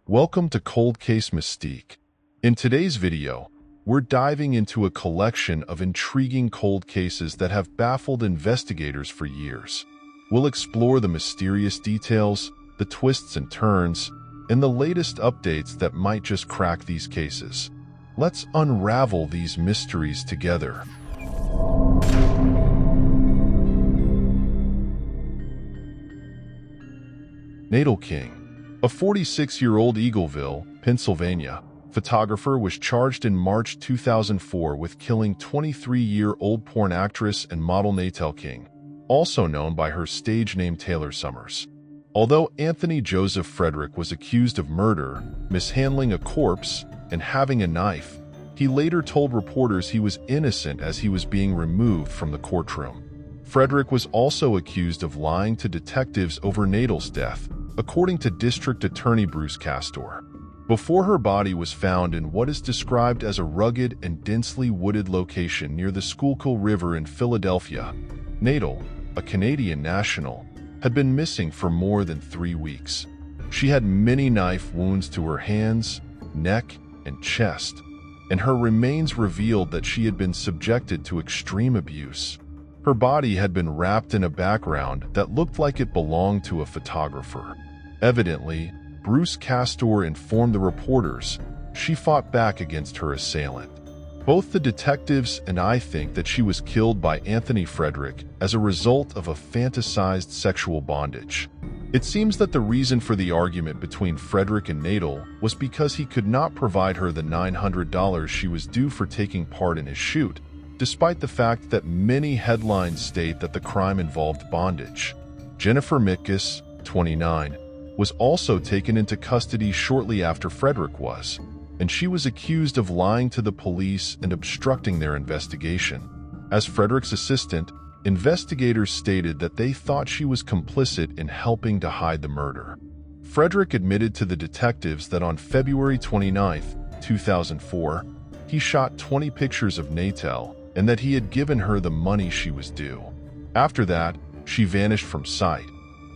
Welcome to Cold Case Mystique. In today's video, we're diving into a collection of intriguing cold cases that have baffled investigators for years. We'll explore the mysterious details, the twists and turns, and the latest updates that might just crack these cases. Let's unravel these mysteries together. Natal King, a 46-year-old Eagleville, Pennsylvania, photographer, was charged in March 2004 with killing 23-year-old porn actress and model Natal King, also known by her stage name Taylor Summers. Although Anthony Joseph Frederick was accused of murder, mishandling a corpse, and having a knife, he later told reporters he was innocent as he was being removed from the courtroom. Frederick was also accused of lying to detectives over Natal's death, according to District Attorney Bruce Castor. Before her body was found in what is described as a rugged and densely wooded location near the Schuylkill River in Philadelphia, Natal, a Canadian national, had been missing for more than 3 weeks. She had many knife wounds to her hands, neck, and chest, and her remains revealed that she had been subjected to extreme abuse. Her body had been wrapped in a background that looked like it belonged to a photographer. Evidently, Bruce Castor informed the reporters she fought back against her assailant. Both the detectives and I think that she was killed by Anthony Frederick as a result of a fantasized sexual bondage. It seems that the reason for the argument between Frederick and Natal was because he could not provide her the $900 she was due for taking part in his shoot, despite the fact that many headlines state that the crime involved bondage. Jennifer Mitkus, 29, was also taken into custody shortly after Frederick was, and she was accused of lying to the police and obstructing their investigation. As Frederick's assistant, investigators stated that they thought she was complicit in helping to hide the murder. Frederick admitted to the detectives that on February 29, 2004, he shot 20 pictures of Natal and that he had given her the money she was due. After that, she vanished from sight.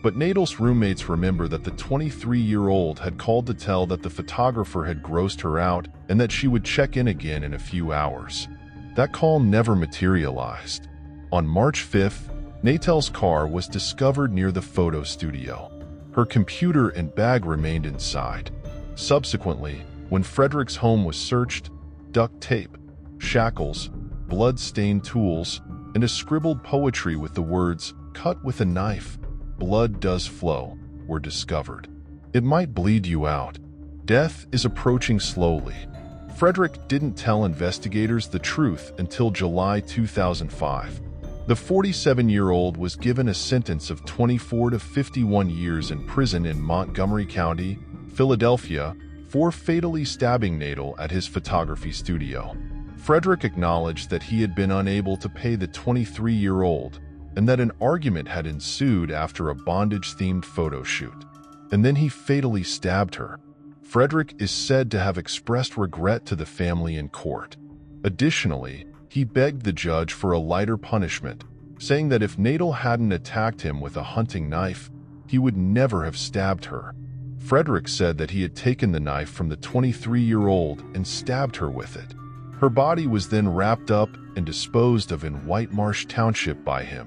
But Natal's roommates remember that the 23-year-old had called to tell that the photographer had grossed her out and that she would check in again in a few hours. That call never materialized. On March 5th, Natal's car was discovered near the photo studio. Her computer and bag remained inside. Subsequently, when Frederick's home was searched, duct tape, shackles, blood-stained tools, and a scribbled poetry with the words, "Cut with a knife, blood does flow," were discovered. It might bleed you out. Death is approaching slowly. Frederick didn't tell investigators the truth until July 2005. The 47-year-old was given a sentence of 24 to 51 years in prison in Montgomery County, Philadelphia, for fatally stabbing Natal at his photography studio. Frederick acknowledged that he had been unable to pay the 23-year-old and that an argument had ensued after a bondage-themed photo shoot. And then he fatally stabbed her. Frederick is said to have expressed regret to the family in court. Additionally, he begged the judge for a lighter punishment, saying that if Natal hadn't attacked him with a hunting knife, he would never have stabbed her. Frederick said that he had taken the knife from the 23-year-old and stabbed her with it. Her body was then wrapped up and disposed of in White Marsh Township by him.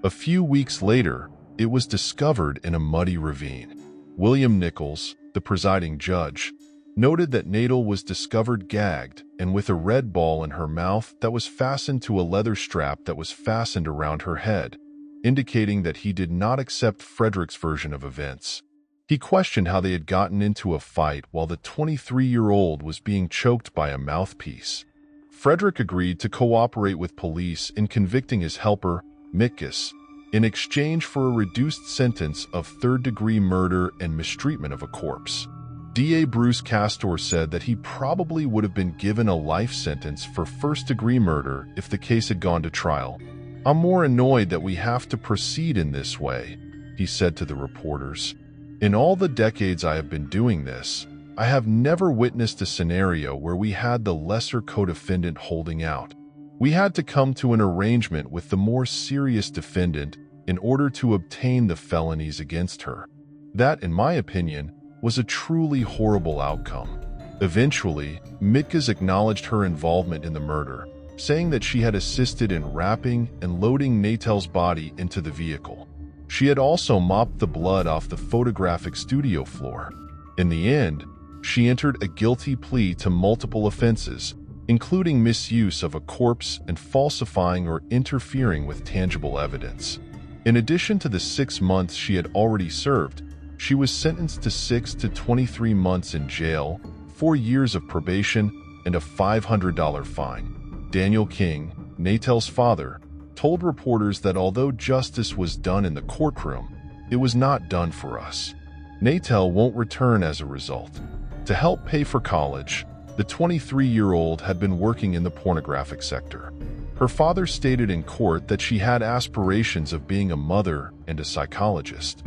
A few weeks later, it was discovered in a muddy ravine. William Nichols, the presiding judge, noted that Natal was discovered gagged and with a red ball in her mouth that was fastened to a leather strap that was fastened around her head, indicating that he did not accept Frederick's version of events. He questioned how they had gotten into a fight while the 23-year-old was being choked by a mouthpiece. Frederick agreed to cooperate with police in convicting his helper, Mitkus, in exchange for a reduced sentence of third-degree murder and mistreatment of a corpse. DA Bruce Castor said that he probably would have been given a life sentence for first-degree murder if the case had gone to trial. "I'm more annoyed that we have to proceed in this way," he said to the reporters. "In all the decades I have been doing this, I have never witnessed a scenario where we had the lesser co-defendant holding out. We had to come to an arrangement with the more serious defendant in order to obtain the felonies against her. That, in my opinion, was a truly horrible outcome. Eventually, Mitkas acknowledged her involvement in the murder, saying that she had assisted in wrapping and loading Natal's body into the vehicle. She had also mopped the blood off the photographic studio floor. In the end, she entered a guilty plea to multiple offenses, including misuse of a corpse and falsifying or interfering with tangible evidence. In addition to the 6 months she had already served, she was sentenced to 6 to 23 months in jail, 4 years of probation, and a $500 fine. Daniel King, Natal's father, told reporters that although justice was done in the courtroom, it was not done for us. Natal won't return as a result. To help pay for college, the 23-year-old had been working in the pornographic sector. Her father stated in court that she had aspirations of being a mother and a psychologist.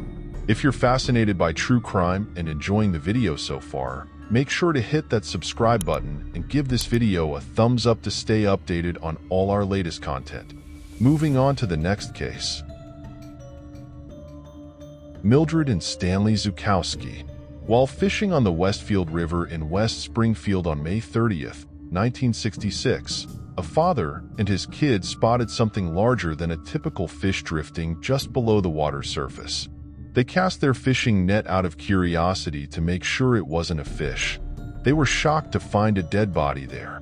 If you're fascinated by true crime and enjoying the video so far, make sure to hit that subscribe button and give this video a thumbs up to stay updated on all our latest content. Moving on to the next case. Mildred and Stanley Zukowski. While fishing on the Westfield River in West Springfield on May 30th, 1966, a father and his kids spotted something larger than a typical fish drifting just below the water surface. They cast their fishing net out of curiosity to make sure it wasn't a fish. They were shocked to find a dead body there.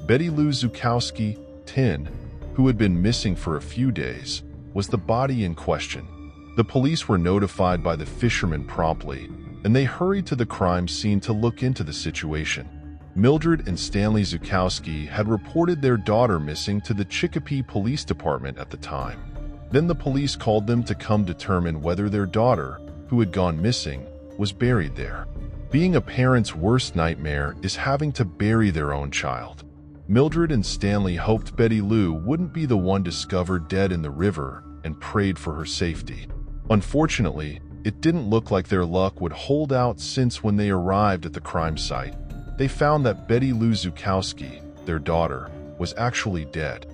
Betty Lou Zukowski, 10, who had been missing for a few days, was the body in question. The police were notified by the fishermen promptly, and they hurried to the crime scene to look into the situation. Mildred and Stanley Zukowski had reported their daughter missing to the Chicopee Police Department at the time. Then the police called them to come determine whether their daughter, who had gone missing, was buried there. Being a parent's worst nightmare is having to bury their own child. Mildred and Stanley hoped Betty Lou wouldn't be the one discovered dead in the river and prayed for her safety. Unfortunately, it didn't look like their luck would hold out, since when they arrived at the crime site, they found that Betty Lou Zukowski, their daughter, was actually dead.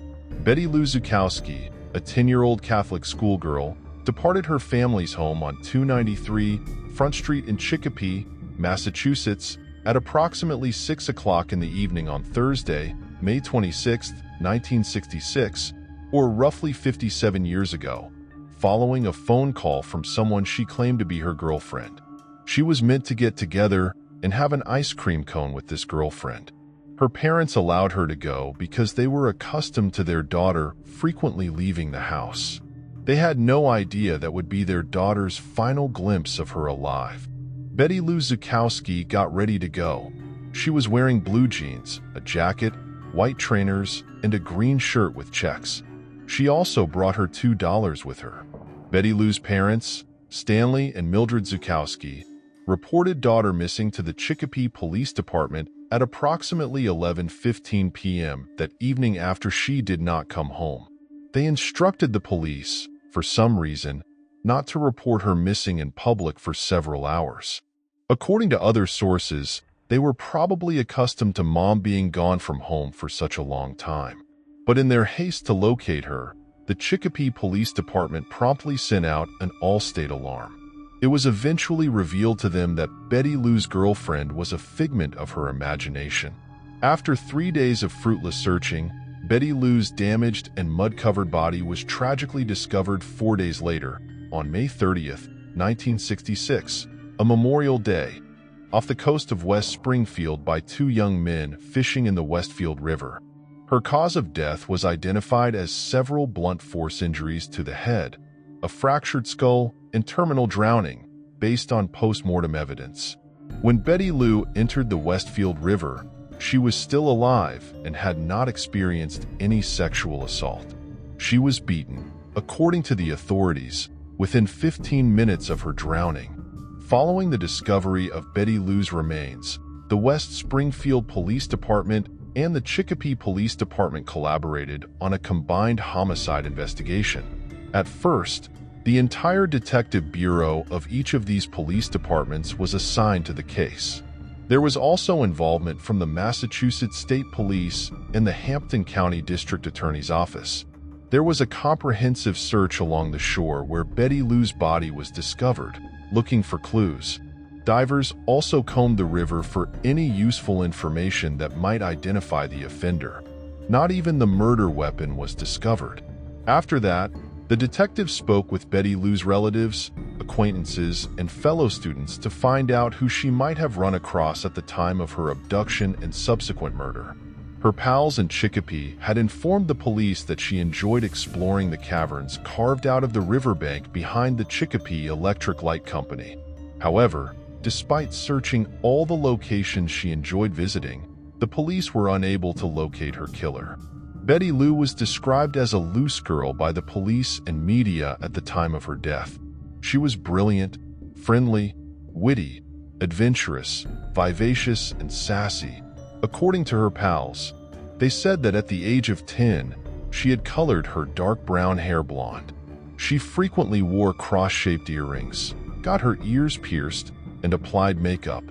Betty Lou Zukowski, a 10-year-old Catholic schoolgirl, departed her family's home on 293 Front Street in Chicopee, Massachusetts, at approximately 6 o'clock in the evening on Thursday, May 26, 1966, or roughly 57 years ago, following a phone call from someone she claimed to be her girlfriend. She was meant to get together and have an ice cream cone with this girlfriend. Her parents allowed her to go because they were accustomed to their daughter frequently leaving the house. They had no idea that would be their daughter's final glimpse of her alive. Betty Lou Zukowski got ready to go. She was wearing blue jeans, a jacket, white trainers, and a green shirt with checks. She also brought her $2 with her. Betty Lou's parents, Stanley and Mildred Zukowski, reported daughter missing to the Chicopee Police Department at approximately 11:15 p.m. that evening after she did not come home. They instructed the police, for some reason, not to report her missing in public for several hours. According to other sources, they were probably accustomed to mom being gone from home for such a long time. But in their haste to locate her, the Chicopee Police Department promptly sent out an all-state alarm. It was eventually revealed to them that Betty Lou's girlfriend was a figment of her imagination. After 3 days of fruitless searching, Betty Lou's damaged and mud-covered body was tragically discovered 4 days later, on May 30th, 1966, a Memorial Day, off the coast of West Springfield by 2 young men fishing in the Westfield River. Her cause of death was identified as several blunt force injuries to the head, a fractured skull, and terminal drowning, based on post-mortem evidence. When Betty Lou entered the Westfield River, she was still alive and had not experienced any sexual assault. She was beaten, according to the authorities, within 15 minutes of her drowning. Following the discovery of Betty Lou's remains, the West Springfield Police Department and the Chicopee Police Department collaborated on a combined homicide investigation. At first, the entire detective bureau of each of these police departments was assigned to the case. There was also involvement from the Massachusetts State Police and the Hampton County District Attorney's Office. There was a comprehensive search along the shore where Betty Lou's body was discovered, looking for clues. Divers also combed the river for any useful information that might identify the offender. Not even the murder weapon was discovered. After that, the detectives spoke with Betty Lou's relatives, acquaintances, and fellow students to find out who she might have run across at the time of her abduction and subsequent murder. Her pals in Chicopee had informed the police that she enjoyed exploring the caverns carved out of the riverbank behind the Chicopee Electric Light Company. However, despite searching all the locations she enjoyed visiting, the police were unable to locate her killer. Betty Lou was described as a loose girl by the police and media at the time of her death. She was brilliant, friendly, witty, adventurous, vivacious, and sassy. According to her pals, they said that at the age of 10, she had colored her dark brown hair blonde. She frequently wore cross-shaped earrings, got her ears pierced, and applied makeup.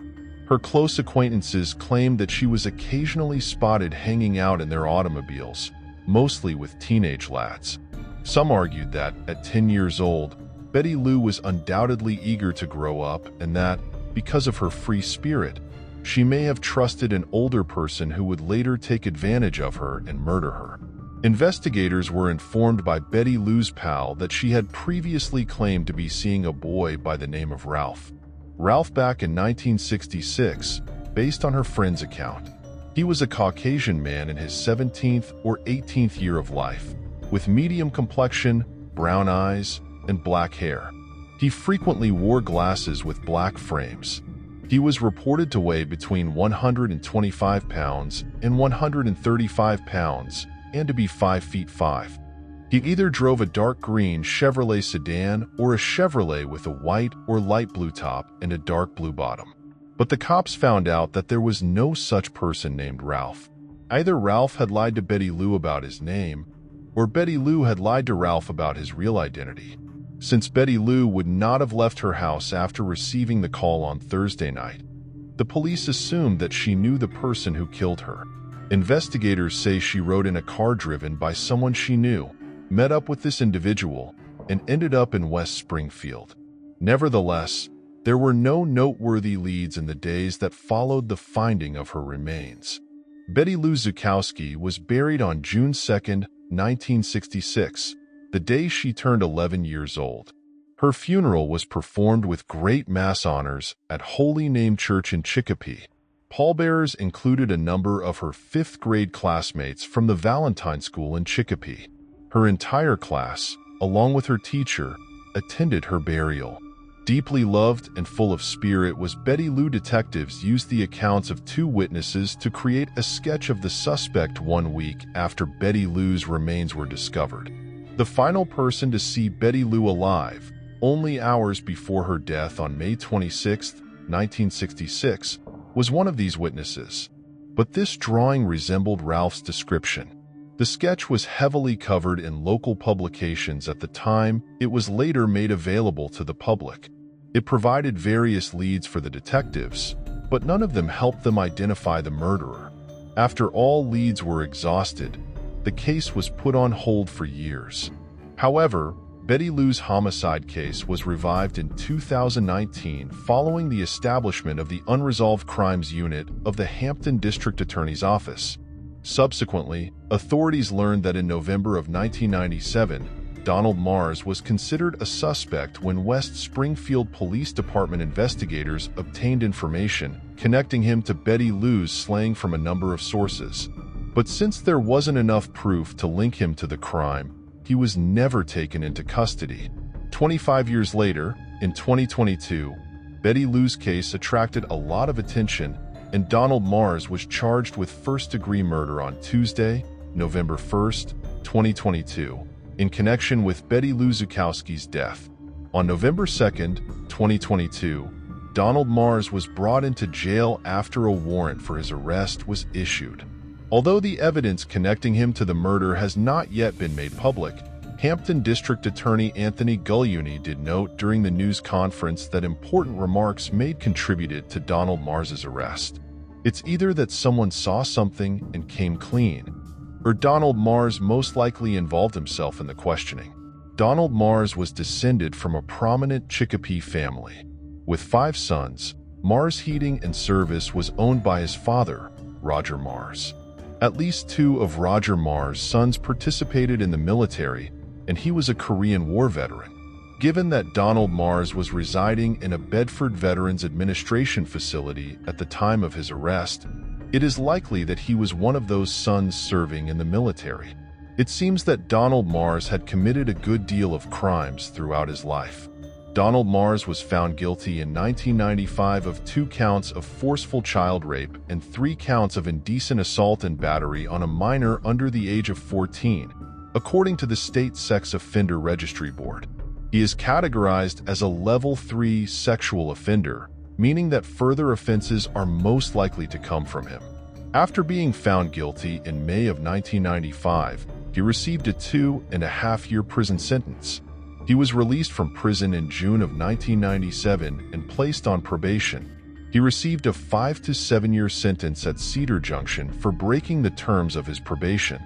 Her close acquaintances claimed that she was occasionally spotted hanging out in their automobiles, mostly with teenage lads. Some argued that, at 10 years old, Betty Lou was undoubtedly eager to grow up and that, because of her free spirit, she may have trusted an older person who would later take advantage of her and murder her. Investigators were informed by Betty Lou's pal that she had previously claimed to be seeing a boy by the name of Ralph. Ralph back in 1966, based on her friend's account. He was a Caucasian man in his 17th or 18th year of life, with medium complexion, brown eyes, and black hair. He frequently wore glasses with black frames. He was reported to weigh between 125 pounds and 135 pounds and to be 5 feet 5. He either drove a dark green Chevrolet sedan or a Chevrolet with a white or light blue top and a dark blue bottom. But the cops found out that there was no such person named Ralph. Either Ralph had lied to Betty Lou about his name, or Betty Lou had lied to Ralph about his real identity. Since Betty Lou would not have left her house after receiving the call on Thursday night, the police assumed that she knew the person who killed her. Investigators say she rode in a car driven by someone she knew, met up with this individual, and ended up in West Springfield. Nevertheless, there were no noteworthy leads in the days that followed the finding of her remains. Betty Lou Zukowski was buried on June 2, 1966, the day she turned 11 years old. Her funeral was performed with great mass honors at Holy Name Church in Chicopee. Pallbearers included a number of her 5th grade classmates from the Valentine School in Chicopee. Her entire class, along with her teacher, attended her burial. Deeply loved and full of spirit was Betty Lou. Detectives used the accounts of 2 witnesses to create a sketch of the suspect 1 week after Betty Lou's remains were discovered. The final person to see Betty Lou alive, only hours before her death on May 26, 1966, was one of these witnesses. But this drawing resembled Ralph's description. The sketch was heavily covered in local publications at the time. It was later made available to the public. It provided various leads for the detectives, but none of them helped them identify the murderer. After all leads were exhausted, the case was put on hold for years. However, Betty Lou's homicide case was revived in 2019 following the establishment of the Unresolved Crimes Unit of the Hampton District Attorney's Office. Subsequently, authorities learned that in November of 1997, Donald Mars was considered a suspect when West Springfield Police Department investigators obtained information connecting him to Betty Lou's slaying from a number of sources. But since there wasn't enough proof to link him to the crime, he was never taken into custody. 25 years later, in 2022, Betty Lou's case attracted a lot of attention, and Donald Mars was charged with first-degree murder on Tuesday, November 1, 2022, in connection with Betty Lou Zukowski's death. On November 2, 2022, Donald Mars was brought into jail after a warrant for his arrest was issued. Although the evidence connecting him to the murder has not yet been made public, Hampton District Attorney Anthony Guglielmi did note during the news conference that important remarks made contributed to Donald Mars's arrest. It's either that someone saw something and came clean, or Donald Mars most likely involved himself in the questioning. Donald Mars was descended from a prominent Chicopee family. With 5 sons, Mars Heating and Service was owned by his father, Roger Mars. At least 2 of Roger Mars' sons participated in the military, and he was a Korean War veteran. Given that Donald Mars was residing in a Bedford Veterans Administration facility at the time of his arrest, it is likely that he was one of those sons serving in the military. It seems that Donald Mars had committed a good deal of crimes throughout his life. Donald Mars was found guilty in 1995 of 2 counts of forceful child rape and 3 counts of indecent assault and battery on a minor under the age of 14, according to the State Sex Offender Registry Board. He is categorized as a Level 3 sexual offender, meaning that further offenses are most likely to come from him. After being found guilty in May of 1995, he received a 2.5-year prison sentence. He was released from prison in June of 1997 and placed on probation. He received a 5 to 7-year sentence at Cedar Junction for breaking the terms of his probation.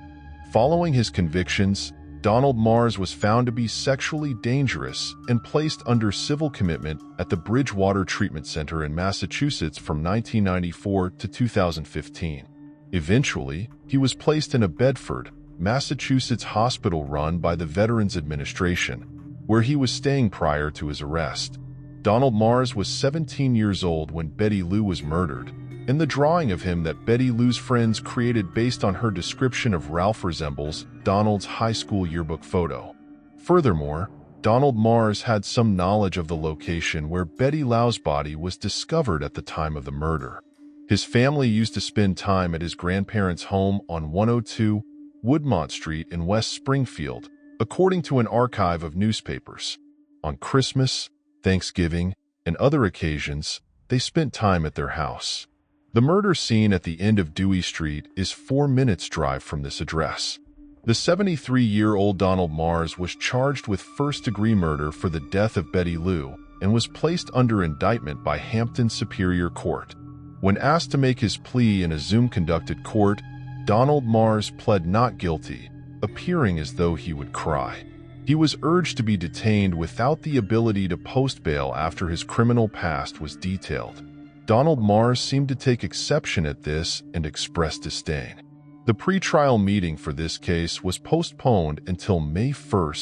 Following his convictions, Donald Mars was found to be sexually dangerous and placed under civil commitment at the Bridgewater Treatment Center in Massachusetts from 1994 to 2015. Eventually, he was placed in a Bedford, Massachusetts hospital run by the Veterans Administration, where he was staying prior to his arrest. Donald Mars was 17 years old when Betty Lou was murdered, and the drawing of him that Betty Lou's friends created based on her description of Ralph resembles Donald's high school yearbook photo. Furthermore, Donald Mars had some knowledge of the location where Betty Lou's body was discovered at the time of the murder. His family used to spend time at his grandparents' home on 102 Woodmont Street in West Springfield, according to an archive of newspapers. On Christmas, Thanksgiving, and other occasions, they spent time at their house. The murder scene at the end of Dewey Street is 4 minutes' drive from this address. The 73-year-old Donald Mars was charged with first-degree murder for the death of Betty Lou and was placed under indictment by Hampton Superior Court. When asked to make his plea in a Zoom-conducted court, Donald Mars pled not guilty, appearing as though he would cry. He was urged to be detained without the ability to post bail after his criminal past was detailed. Donald Mars seemed to take exception at this and expressed disdain. The pretrial meeting for this case was postponed until May 1,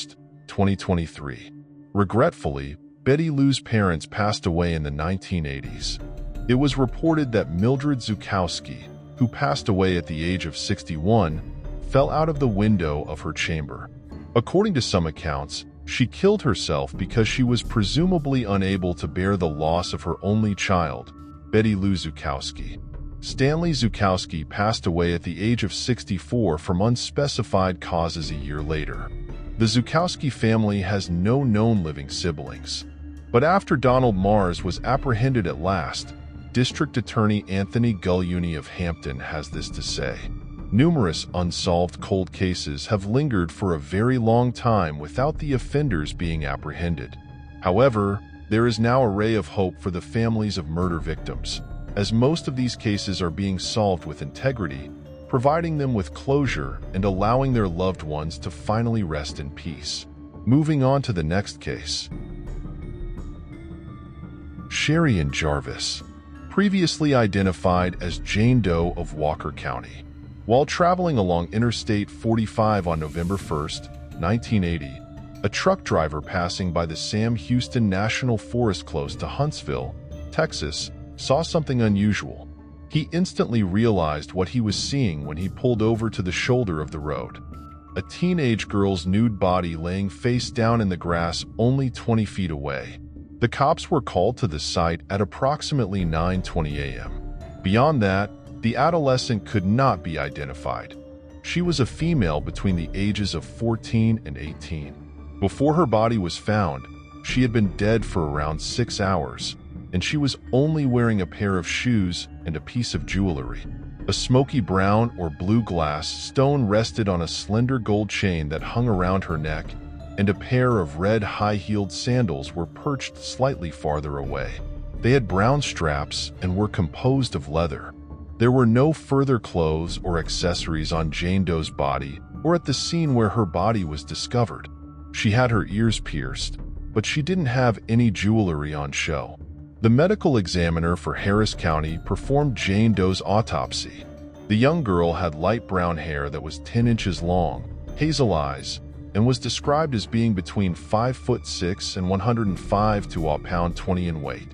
2023. Regretfully, Betty Lou's parents passed away in the 1980s. It was reported that Mildred Zukowski, who passed away at the age of 61, fell out of the window of her chamber. According to some accounts, she killed herself because she was presumably unable to bear the loss of her only child, Betty Lou Zukowski. Stanley Zukowski passed away at the age of 64 from unspecified causes a year later. The Zukowski family has no known living siblings. But after Donald Mars was apprehended at last, District Attorney Anthony Gugliuni of Hampton has this to say: "Numerous unsolved cold cases have lingered for a very long time without the offenders being apprehended. However, there is now a ray of hope for the families of murder victims, as most of these cases are being solved with integrity, providing them with closure and allowing their loved ones to finally rest in peace." Moving on to the next case. Sherry Ann Jarvis, previously identified as Jane Doe of Walker County. While traveling along Interstate 45 on November 1, 1980, a truck driver passing by the Sam Houston National Forest close to Huntsville, Texas, saw something unusual. He instantly realized what he was seeing when he pulled over to the shoulder of the road. A teenage girl's nude body laying face down in the grass only 20 feet away. The cops were called to the site at approximately 9:20 a.m. Beyond that, the adolescent could not be identified. She was a female between the ages of 14 and 18. Before her body was found, she had been dead for around 6 hours, and she was only wearing a pair of shoes and a piece of jewelry. A smoky brown or blue glass stone rested on a slender gold chain that hung around her neck, and a pair of red high-heeled sandals were perched slightly farther away. They had brown straps and were composed of leather. There were no further clothes or accessories on Jane Doe's body or at the scene where her body was discovered. She had her ears pierced, but she didn't have any jewelry on show. The medical examiner for Harris County performed Jane Doe's autopsy. The young girl had light brown hair that was 10 inches long, hazel eyes, and was described as being between 5'6" and 105 to a pound 20 in weight.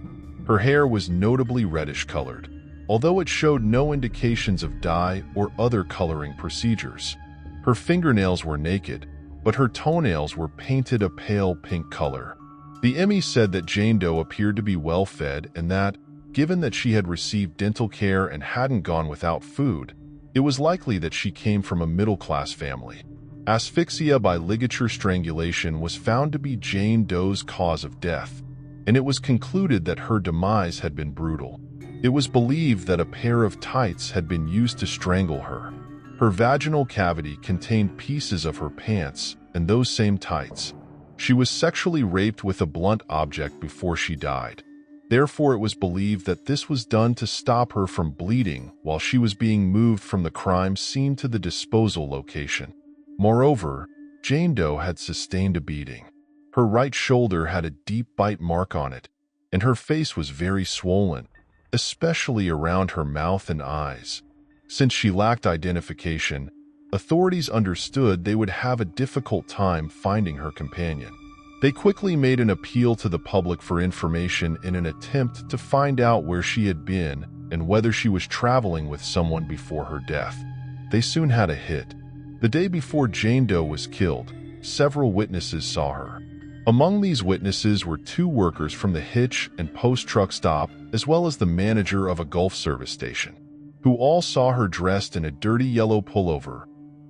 Her hair was notably reddish colored, although it showed no indications of dye or other coloring procedures. Her fingernails were naked, but her toenails were painted a pale pink color. The ME said that Jane Doe appeared to be well-fed and that, given that she had received dental care and hadn't gone without food, it was likely that she came from a middle-class family. Asphyxia by ligature strangulation was found to be Jane Doe's cause of death, and it was concluded that her demise had been brutal. It was believed that a pair of tights had been used to strangle her. Her vaginal cavity contained pieces of her pants and those same tights. She was sexually raped with a blunt object before she died. Therefore, it was believed that this was done to stop her from bleeding while she was being moved from the crime scene to the disposal location. Moreover, Jane Doe had sustained a beating. Her right shoulder had a deep bite mark on it, and her face was very swollen, especially around her mouth and eyes. Since she lacked identification, authorities understood they would have a difficult time finding her companion. They quickly made an appeal to the public for information in an attempt to find out where she had been and whether she was traveling with someone before her death. They soon had a hit. The day before Jane Doe was killed, several witnesses saw her. Among these witnesses were 2 workers from the hitch and post truck stop, as well as the manager of a Gulf service station, who all saw her dressed in a dirty yellow pullover,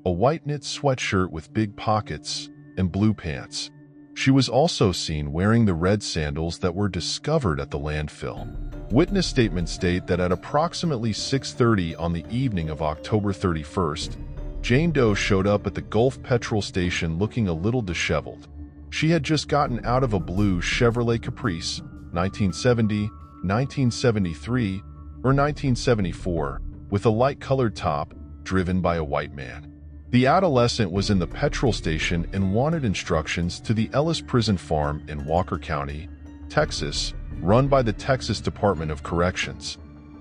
a white knit sweatshirt with big pockets, and blue pants. She was also seen wearing the red sandals that were discovered at the landfill. Witness statements state that at approximately 6:30 on the evening of October 31st, Jane Doe showed up at the Gulf petrol station looking a little disheveled. She had just gotten out of a blue Chevrolet Caprice, 1970, 1973, or 1974, with a light-colored top, driven by a white man. The adolescent was in the petrol station and wanted instructions to the Ellis Prison Farm in Walker County, Texas, run by the Texas Department of Corrections.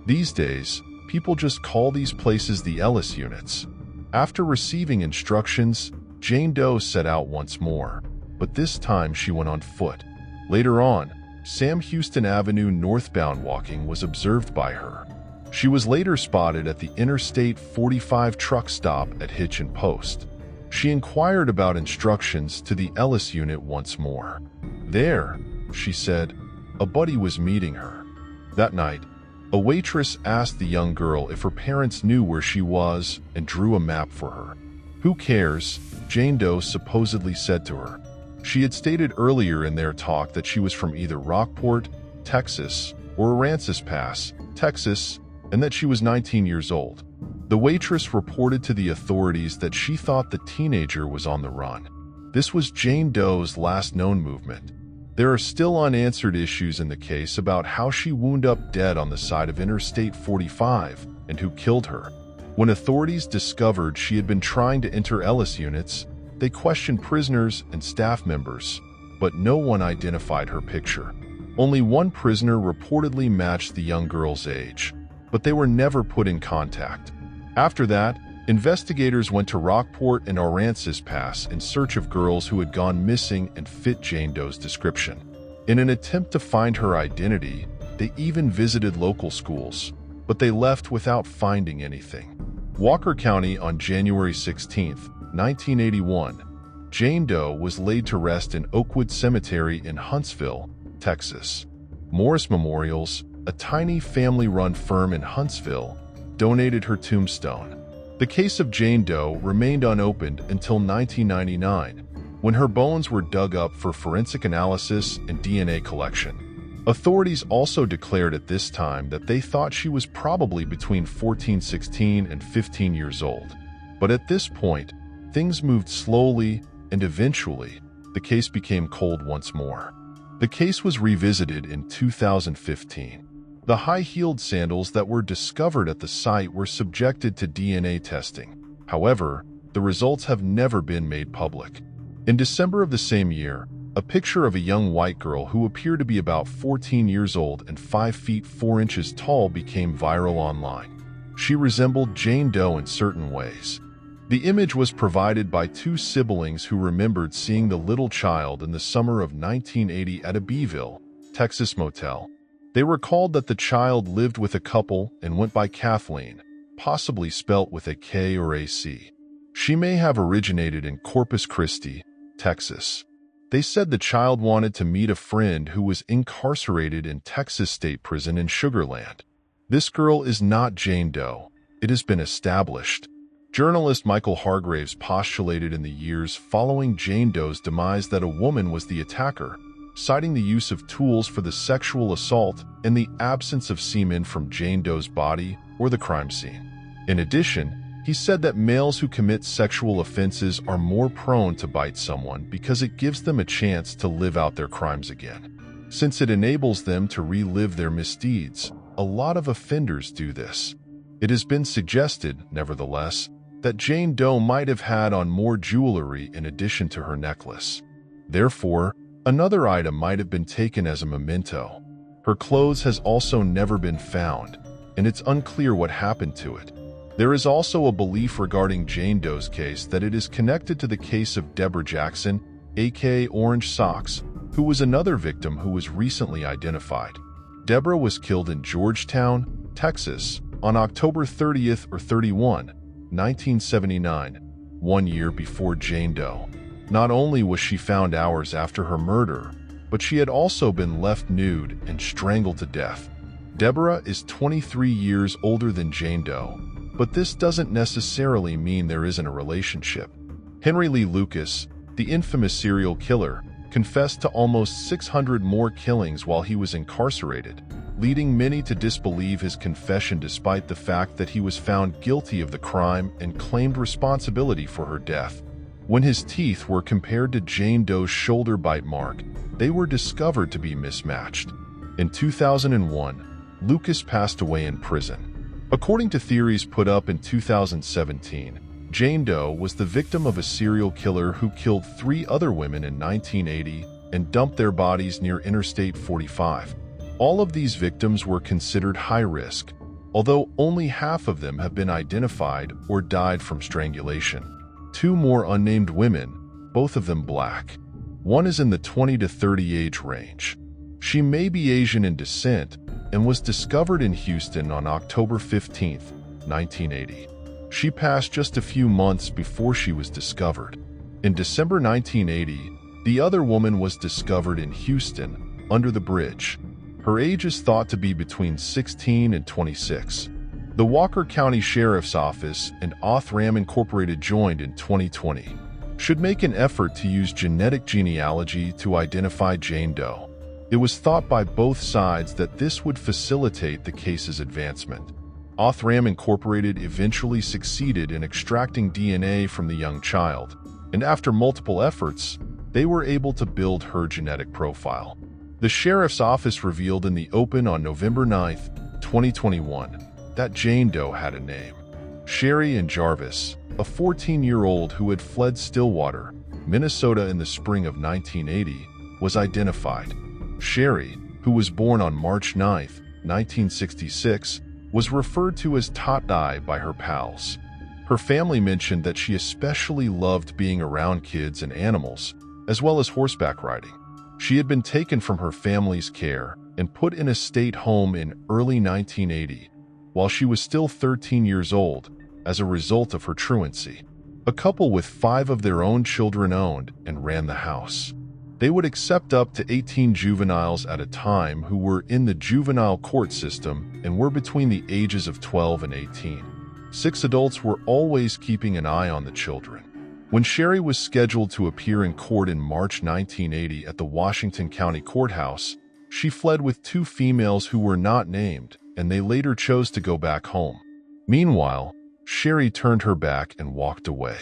These days, people just call these places the Ellis units. After receiving instructions, Jane Doe set out once more, but this time she went on foot. Later on, Sam Houston Avenue northbound walking was observed by her. She was later spotted at the Interstate 45 truck stop at Hitch and Post. She inquired about instructions to the Ellis unit once more. There, she said, a buddy was meeting her. That night, a waitress asked the young girl if her parents knew where she was and drew a map for her. "Who cares?" Jane Doe supposedly said to her. She had stated earlier in their talk that she was from either Rockport, Texas, or Aransas Pass, Texas, and that she was 19 years old. The waitress reported to the authorities that she thought the teenager was on the run. This was Jane Doe's last known movement. There are still unanswered issues in the case about how she wound up dead on the side of Interstate 45 and who killed her. When authorities discovered she had been trying to enter Ellis units, they questioned prisoners and staff members, but no one identified her picture. Only one prisoner reportedly matched the young girl's age, but they were never put in contact. After that, investigators went to Rockport and Aransas Pass in search of girls who had gone missing and fit Jane Doe's description. In an attempt to find her identity, they even visited local schools, but they left without finding anything. Walker County on January 16, 1981, Jane Doe was laid to rest in Oakwood Cemetery in Huntsville, Texas. Morris Memorials, a tiny family-run firm in Huntsville, donated her tombstone. The case of Jane Doe remained unopened until 1999, when her bones were dug up for forensic analysis and DNA collection. Authorities also declared at this time that they thought she was probably between 16 and 15 years old. But at this point, things moved slowly, and eventually, the case became cold once more. The case was revisited in 2015. The high-heeled sandals that were discovered at the site were subjected to DNA testing. However, the results have never been made public. In December of the same year, A picture of a young white girl who appeared to be about 14 years old and 5 feet 4 inches tall became viral online. She resembled Jane Doe in certain ways. The image was provided by 2 siblings who remembered seeing the little child in the summer of 1980 at a Beeville, Texas motel. They recalled that the child lived with a couple and went by Kathleen, possibly spelt with a K or a C. She may have originated in Corpus Christi, Texas. They said the child wanted to meet a friend who was incarcerated in Texas State Prison in Sugar Land. This girl is not Jane Doe. It has been established. Journalist Michael Hargraves postulated in the years following Jane Doe's demise that a woman was the attacker, citing the use of tools for the sexual assault and the absence of semen from Jane Doe's body or the crime scene. In addition, he said that males who commit sexual offenses are more prone to bite someone because it gives them a chance to live out their crimes again. Since it enables them to relive their misdeeds, a lot of offenders do this. It has been suggested, nevertheless, that Jane Doe might have had on more jewelry in addition to her necklace. Therefore, another item might have been taken as a memento. Her clothes has also never been found, and it's unclear what happened to it. There is also a belief regarding Jane Doe's case that it is connected to the case of Deborah Jackson, aka Orange Socks, who was another victim who was recently identified. Deborah was killed in Georgetown, Texas, on October 30th or 31, 1979, 1 year before Jane Doe. Not only was she found hours after her murder, but she had also been left nude and strangled to death. Deborah is 23 years older than Jane Doe, but this doesn't necessarily mean there isn't a relationship. Henry Lee Lucas, the infamous serial killer, confessed to almost 600 more killings while he was incarcerated, leading many to disbelieve his confession despite the fact that he was found guilty of the crime and claimed responsibility for her death. When his teeth were compared to Jane Doe's shoulder bite mark, they were discovered to be mismatched. In 2001, Lucas passed away in prison. According to theories put up in 2017, Jane Doe was the victim of a serial killer who killed 3 other women in 1980 and dumped their bodies near Interstate 45. All of these victims were considered high risk, although only half of them have been identified or died from strangulation. 2 more unnamed women, both of them black. One is in the 20 to 30 age range. She may be Asian in descent and was discovered in Houston on October 15, 1980. She passed just a few months before she was discovered. In December 1980, the other woman was discovered in Houston, under the bridge. Her age is thought to be between 16 and 26. The Walker County Sheriff's Office and Othram Incorporated, joined in 2020, should make an effort to use genetic genealogy to identify Jane Doe. It was thought by both sides that this would facilitate the case's advancement. Othram Incorporated eventually succeeded in extracting DNA from the young child, and after multiple efforts, they were able to build her genetic profile. The Sheriff's Office revealed in the open on November 9, 2021, that Jane Doe had a name. Ann Jarvis, a 14-year-old who had fled Stillwater, Minnesota in the spring of 1980, was identified. Sherry, who was born on March 9, 1966, was referred to as Tot-Eye by her pals. Her family mentioned that she especially loved being around kids and animals, as well as horseback riding. She had been taken from her family's care and put in a state home in early 1980, while she was still 13 years old, as a result of her truancy. A couple with 5 of their own children owned and ran the house. They would accept up to 18 juveniles at a time who were in the juvenile court system and were between the ages of 12 and 18. 6 adults were always keeping an eye on the children. When Sherry was scheduled to appear in court in March 1980 at the Washington County Courthouse, she fled with 2 females who were not named, and they later chose to go back home. Meanwhile, Sherry turned her back and walked away.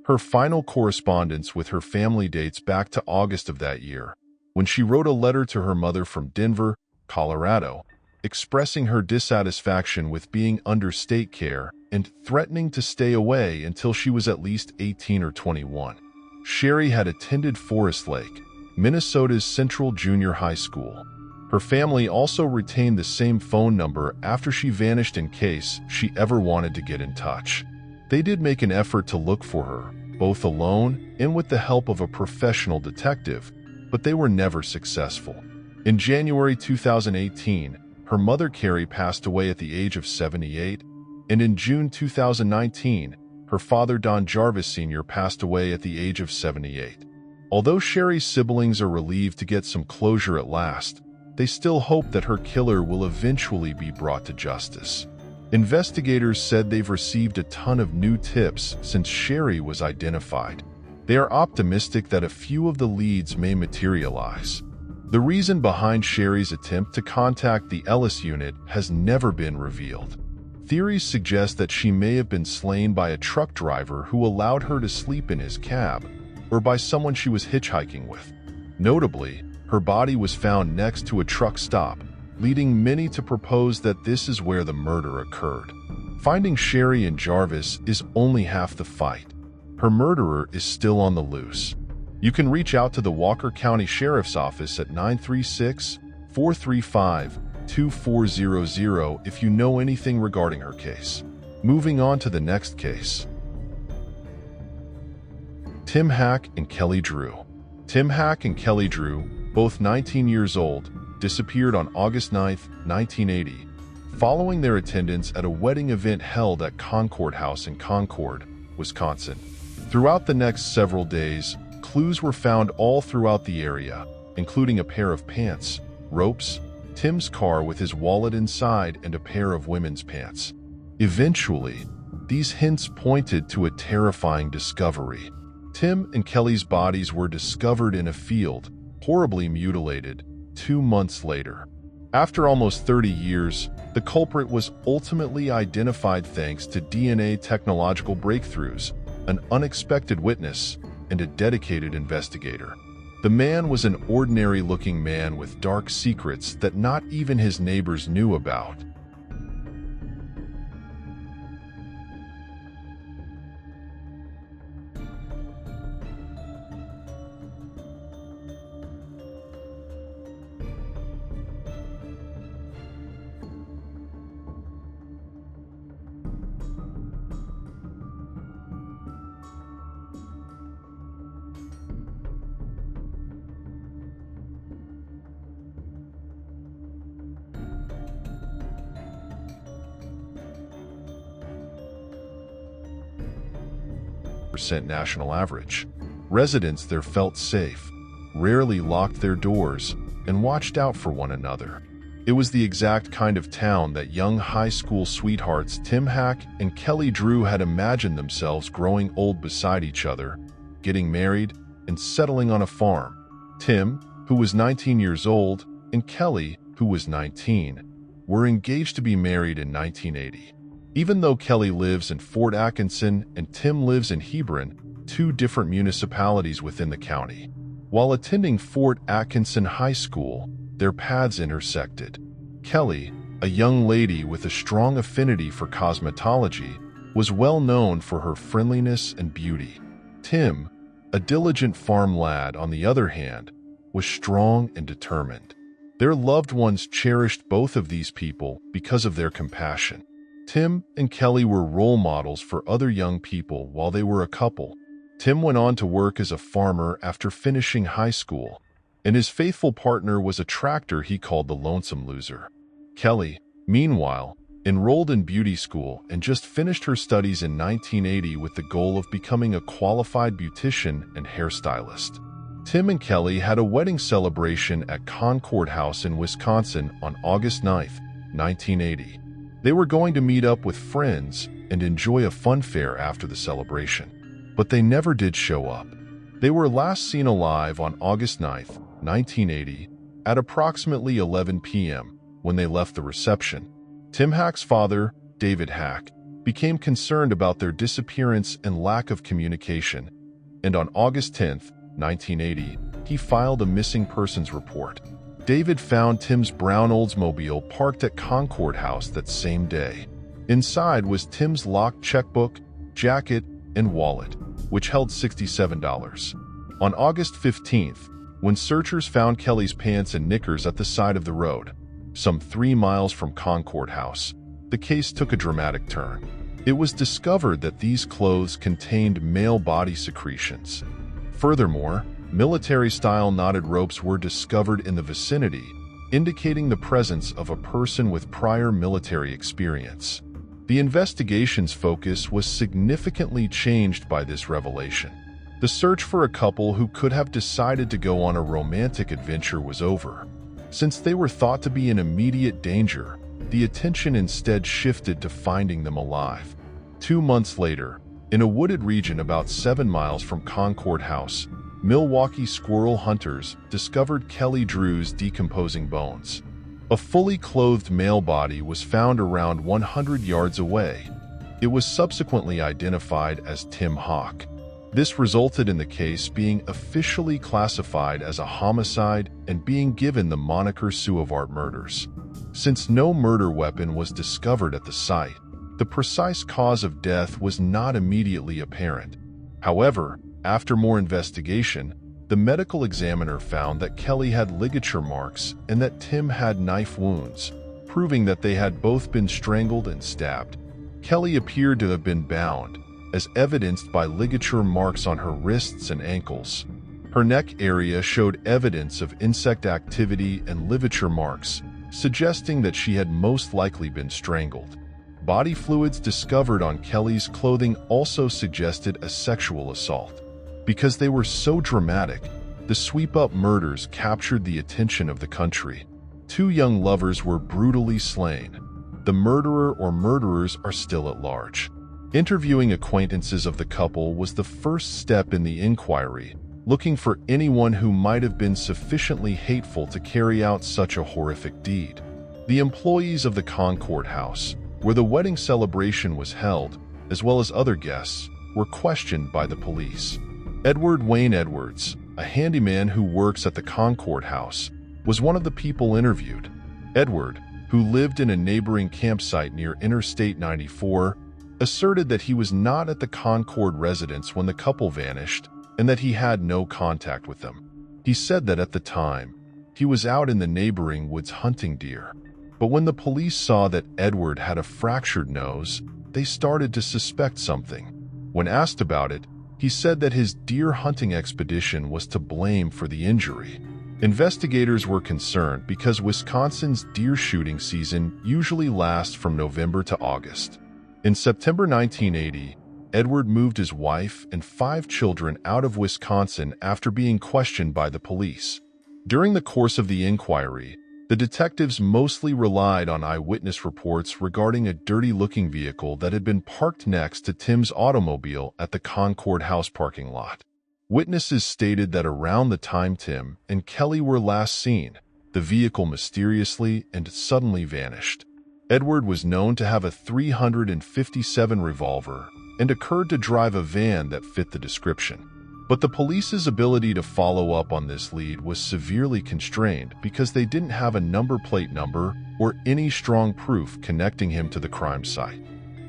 Her final correspondence with her family dates back to August of that year, when she wrote a letter to her mother from Denver, Colorado, expressing her dissatisfaction with being under state care and threatening to stay away until she was at least 18 or 21. Sherry had attended Forest Lake, Minnesota's Central Junior High School. Her family also retained the same phone number after she vanished in case she ever wanted to get in touch. They did make an effort to look for her, both alone and with the help of a professional detective, but they were never successful. In January 2018, her mother Carrie passed away at the age of 78, and in June 2019, her father Don Jarvis Sr. passed away at the age of 78. Although Sherry's siblings are relieved to get some closure at last, they still hope that her killer will eventually be brought to justice. Investigators said they've received a ton of new tips since Sherry was identified. They are optimistic that a few of the leads may materialize. The reason behind Sherry's attempt to contact the Ellis unit has never been revealed. Theories suggest that she may have been slain by a truck driver who allowed her to sleep in his cab, or by someone she was hitchhiking with. Notably, her body was found next to a truck stop, leading many to propose that this is where the murder occurred. Finding Sherry and Jarvis is only half the fight. Her murderer is still on the loose. You can reach out to the Walker County Sheriff's Office at 936-435-2400 if you know anything regarding her case. Moving on to the next case. Tim Hack and Kelly Drew. Tim Hack and Kelly Drew, both 19 years old, disappeared on August 9, 1980, following their attendance at a wedding event held at Concord House in Concord, Wisconsin. Throughout the next several days, clues were found all throughout the area, including a pair of pants, ropes, Tim's car with his wallet inside, and a pair of women's pants. Eventually, these hints pointed to a terrifying discovery. Tim and Kelly's bodies were discovered in a field, horribly mutilated, 2 months later. After almost 30 years, the culprit was ultimately identified thanks to DNA technological breakthroughs, an unexpected witness, and a dedicated investigator. The man was an ordinary-looking man with dark secrets that not even his neighbors knew about. Percent national average. Residents there felt safe, rarely locked their doors, and watched out for one another. It was the exact kind of town that young high school sweethearts Tim Hack and Kelly Drew had imagined themselves growing old beside each other, getting married, and settling on a farm. Tim, who was 19 years old, and Kelly, who was 19, were engaged to be married in 1980. Even though Kelly lives in Fort Atkinson and Tim lives in Hebron, 2 different municipalities within the county. While attending Fort Atkinson High School, their paths intersected. Kelly, a young lady with a strong affinity for cosmetology, was well known for her friendliness and beauty. Tim, a diligent farm lad, on the other hand, was strong and determined. Their loved ones cherished both of these people because of their compassion. Tim and Kelly were role models for other young people while they were a couple. Tim went on to work as a farmer after finishing high school, and his faithful partner was a tractor he called the Lonesome Loser. Kelly, meanwhile, enrolled in beauty school and just finished her studies in 1980 with the goal of becoming a qualified beautician and hairstylist. Tim and Kelly had a wedding celebration at Concord House in Wisconsin on August 9, 1980. They were going to meet up with friends and enjoy a fun fair after the celebration, but they never did show up. They were last seen alive on August 9, 1980, at approximately 11 p.m. when they left the reception. Tim Hack's father, David Hack, became concerned about their disappearance and lack of communication, and on August 10, 1980, he filed a missing persons report. David found Tim's brown Oldsmobile parked at Concord House that same day. Inside was Tim's locked checkbook, jacket, and wallet, which held $67. On August 15th, when searchers found Kelly's pants and knickers at the side of the road, some 3 miles from Concord House, the case took a dramatic turn. It was discovered that these clothes contained male body secretions. Furthermore, military-style knotted ropes were discovered in the vicinity, indicating the presence of a person with prior military experience. The investigation's focus was significantly changed by this revelation. The search for a couple who could have decided to go on a romantic adventure was over. Since they were thought to be in immediate danger, the attention instead shifted to finding them alive. 2 months later, in a wooded region about 7 miles from Concord House, Milwaukee squirrel hunters discovered Kelly Drew's decomposing bones. A fully clothed male body was found around 100 yards away. It was subsequently identified as Tim Hawk. This resulted in the case being officially classified as a homicide and being given the moniker Suavart murders. Since no murder weapon was discovered at the site, the precise cause of death was not immediately apparent. However, after more investigation, the medical examiner found that Kelly had ligature marks and that Tim had knife wounds, proving that they had both been strangled and stabbed. Kelly appeared to have been bound, as evidenced by ligature marks on her wrists and ankles. Her neck area showed evidence of insect activity and ligature marks, suggesting that she had most likely been strangled. Body fluids discovered on Kelly's clothing also suggested a sexual assault. Because they were so dramatic, the sweep-up murders captured the attention of the country. 2 young lovers were brutally slain. The murderer or murderers are still at large. Interviewing acquaintances of the couple was the first step in the inquiry, looking for anyone who might have been sufficiently hateful to carry out such a horrific deed. The employees of the Concord House, where the wedding celebration was held, as well as other guests, were questioned by the police. Edward Wayne Edwards, a handyman who works at the Concord House, was one of the people interviewed. Edward, who lived in a neighboring campsite near Interstate 94, asserted that he was not at the Concord residence when the couple vanished and that he had no contact with them. He said that at the time, he was out in the neighboring woods hunting deer. But when the police saw that Edward had a fractured nose, they started to suspect something. When asked about it, he said that his deer hunting expedition was to blame for the injury. Investigators were concerned because Wisconsin's deer shooting season usually lasts from November to August. In September 1980, Edward moved his wife and 5 children out of Wisconsin after being questioned by the police. During the course of the inquiry, the detectives mostly relied on eyewitness reports regarding a dirty-looking vehicle that had been parked next to Tim's automobile at the Concord House parking lot. Witnesses stated that around the time Tim and Kelly were last seen, the vehicle mysteriously and suddenly vanished. Edward was known to have a .357 revolver and occurred to drive a van that fit the description. But the police's ability to follow up on this lead was severely constrained because they didn't have a number plate number or any strong proof connecting him to the crime site.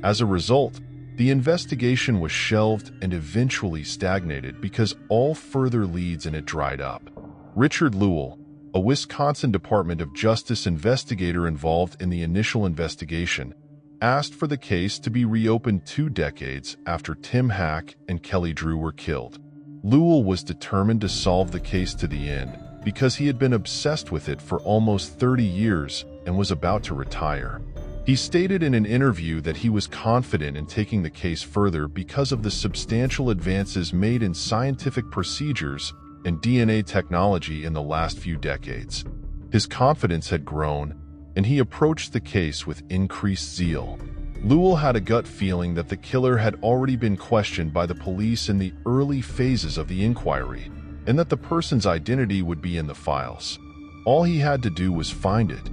As a result, the investigation was shelved and eventually stagnated because all further leads in it dried up. Richard Lewell, a Wisconsin Department of Justice investigator involved in the initial investigation, asked for the case to be reopened 2 decades after Tim Hawk and Kelly Drew were killed. Lewell was determined to solve the case to the end because he had been obsessed with it for almost 30 years and was about to retire. He stated in an interview that he was confident in taking the case further because of the substantial advances made in scientific procedures and DNA technology in the last few decades. His confidence had grown, and he approached the case with increased zeal. Lewell had a gut feeling that the killer had already been questioned by the police in the early phases of the inquiry, and that the person's identity would be in the files. All he had to do was find it.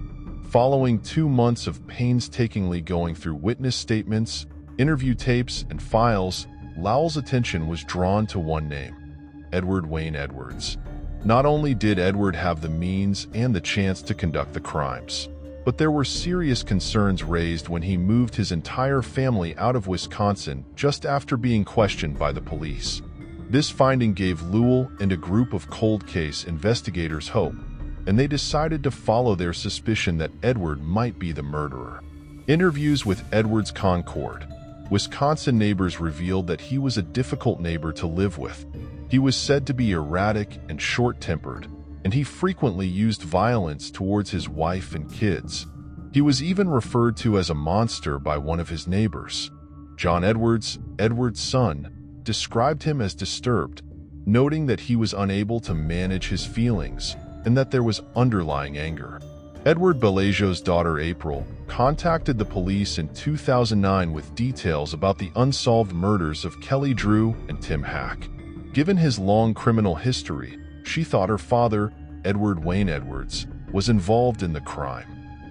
Following 2 months of painstakingly going through witness statements, interview tapes, and files, Lowell's attention was drawn to one name: Edward Wayne Edwards. Not only did Edward have the means and the chance to conduct the crimes, but there were serious concerns raised when he moved his entire family out of Wisconsin just after being questioned by the police. This finding gave Lewell and a group of cold case investigators hope, and they decided to follow their suspicion that Edward might be the murderer. Interviews with Edward's Concord, Wisconsin neighbors revealed that he was a difficult neighbor to live with. He was said to be erratic and short-tempered, and he frequently used violence towards his wife and kids. He was even referred to as a monster by one of his neighbors. John Edwards, Edward's son, described him as disturbed, noting that he was unable to manage his feelings and that there was underlying anger. Edward Bellagio's daughter April contacted the police in 2009 with details about the unsolved murders of Kelly Drew and Tim Hack. Given his long criminal history, she thought her father, Edward Wayne Edwards, was involved in the crime.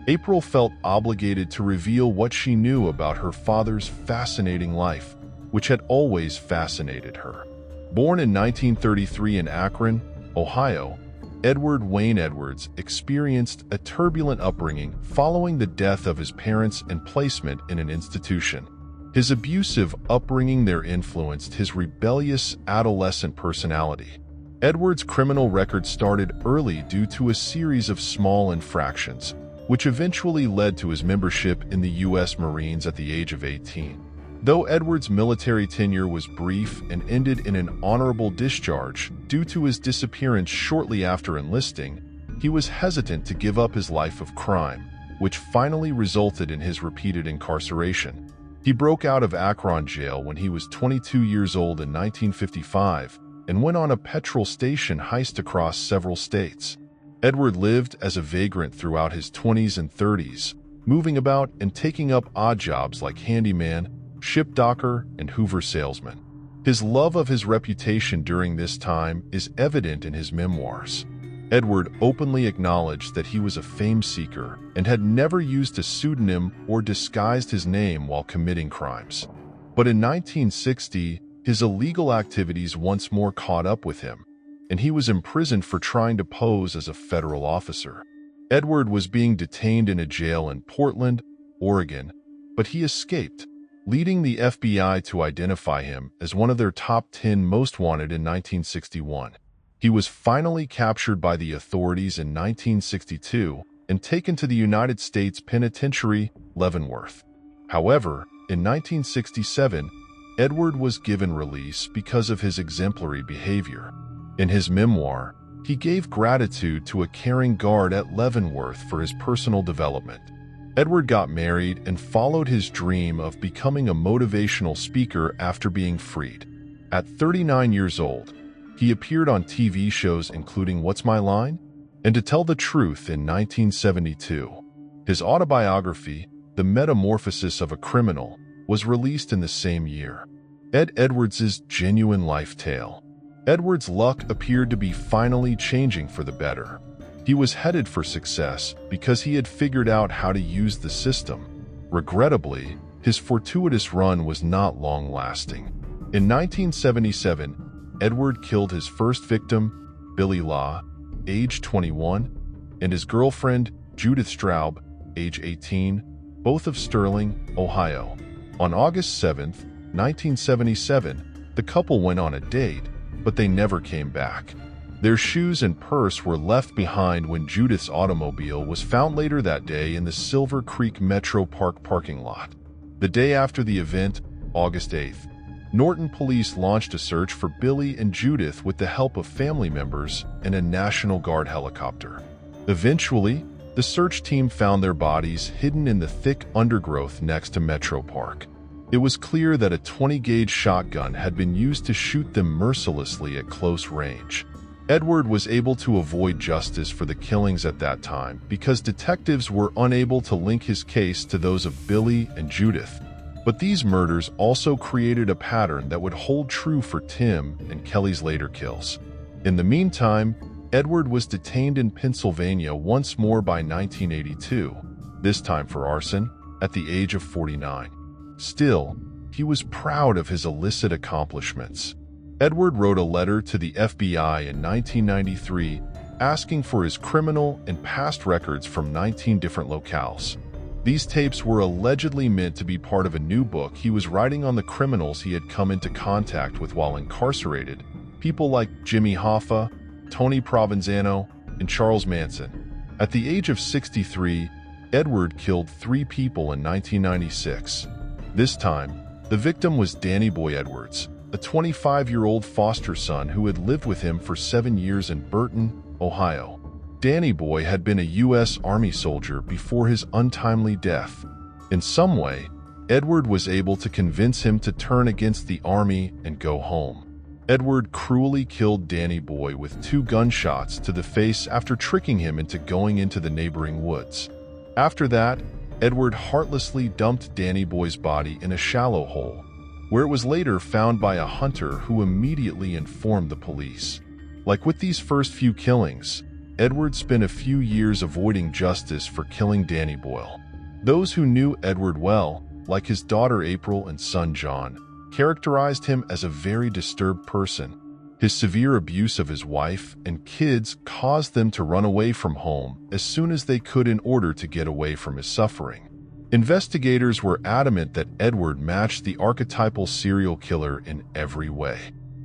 April felt obligated to reveal what she knew about her father's fascinating life, which had always fascinated her. Born in 1933 in Akron, Ohio, Edward Wayne Edwards experienced a turbulent upbringing following the death of his parents and placement in an institution. His abusive upbringing there influenced his rebellious adolescent personality. Edward's criminal record started early due to a series of small infractions, which eventually led to his membership in the U.S. Marines at the age of 18. Though Edward's military tenure was brief and ended in an honorable discharge due to his disappearance shortly after enlisting, he was hesitant to give up his life of crime, which finally resulted in his repeated incarceration. He broke out of Akron jail when he was 22 years old in 1955 and went on a petrol station heist across several states. Edward lived as a vagrant throughout his 20s and 30s, moving about and taking up odd jobs like handyman, ship docker, and Hoover salesman. His love of his reputation during this time is evident in his memoirs. Edward openly acknowledged that he was a fame seeker and had never used a pseudonym or disguised his name while committing crimes. But in 1960, his illegal activities once more caught up with him, and he was imprisoned for trying to pose as a federal officer. Edward was being detained in a jail in Portland, Oregon, but he escaped, leading the FBI to identify him as one of their top 10 most wanted in 1961. He was finally captured by the authorities in 1962 and taken to the United States Penitentiary, Leavenworth. However, in 1967, Edward was given release because of his exemplary behavior. In his memoir, he gave gratitude to a caring guard at Leavenworth for his personal development. Edward got married and followed his dream of becoming a motivational speaker after being freed. At 39 years old, he appeared on TV shows including What's My Line? And To Tell the Truth in 1972. His autobiography, The Metamorphosis of a Criminal, was released in the same year. Ed Edwards' genuine life tale. Edwards' luck appeared to be finally changing for the better. He was headed for success because he had figured out how to use the system. Regrettably, his fortuitous run was not long-lasting. In 1977, Edward killed his first victim, Billy Law, age 21, and his girlfriend, Judith Straub, age 18, both of Sterling, Ohio. On August 7, 1977, the couple went on a date, but they never came back. Their shoes and purse were left behind when Judith's automobile was found later that day in the Silver Creek Metro Park parking lot. The day after the event, August 8th, Norton police launched a search for Billy and Judith with the help of family members and a National Guard helicopter. Eventually, the search team found their bodies hidden in the thick undergrowth next to Metro Park. It was clear that a 20-gauge shotgun had been used to shoot them mercilessly at close range. Edward was able to avoid justice for the killings at that time because detectives were unable to link his case to those of Billy and Judith. But these murders also created a pattern that would hold true for Tim and Kelly's later kills. In the meantime, Edward was detained in Pennsylvania once more by 1982, this time for arson, at the age of 49. Still, he was proud of his illicit accomplishments. Edward wrote a letter to the FBI in 1993 asking for his criminal and past records from 19 different locales. These tapes were allegedly meant to be part of a new book he was writing on the criminals he had come into contact with while incarcerated, people like Jimmy Hoffa, Tony Provenzano, and Charles Manson. At the age of 63, Edward killed 3 people in 1996. This time, the victim was Danny Boy Edwards, a 25-year-old foster son who had lived with him for 7 years in Burton, Ohio. Danny Boy had been a U.S. Army soldier before his untimely death. In some way, Edward was able to convince him to turn against the Army and go home. Edward cruelly killed Danny Boy with 2 gunshots to the face after tricking him into going into the neighboring woods. After that, Edward heartlessly dumped Danny Boy's body in a shallow hole, where it was later found by a hunter who immediately informed the police. Like with these first few killings, Edward spent a few years avoiding justice for killing Danny Boyle. Those who knew Edward well, like his daughter April and son John, characterized him as a very disturbed person. His severe abuse of his wife and kids caused them to run away from home as soon as they could in order to get away from his suffering. Investigators were adamant that Edward matched the archetypal serial killer in every way.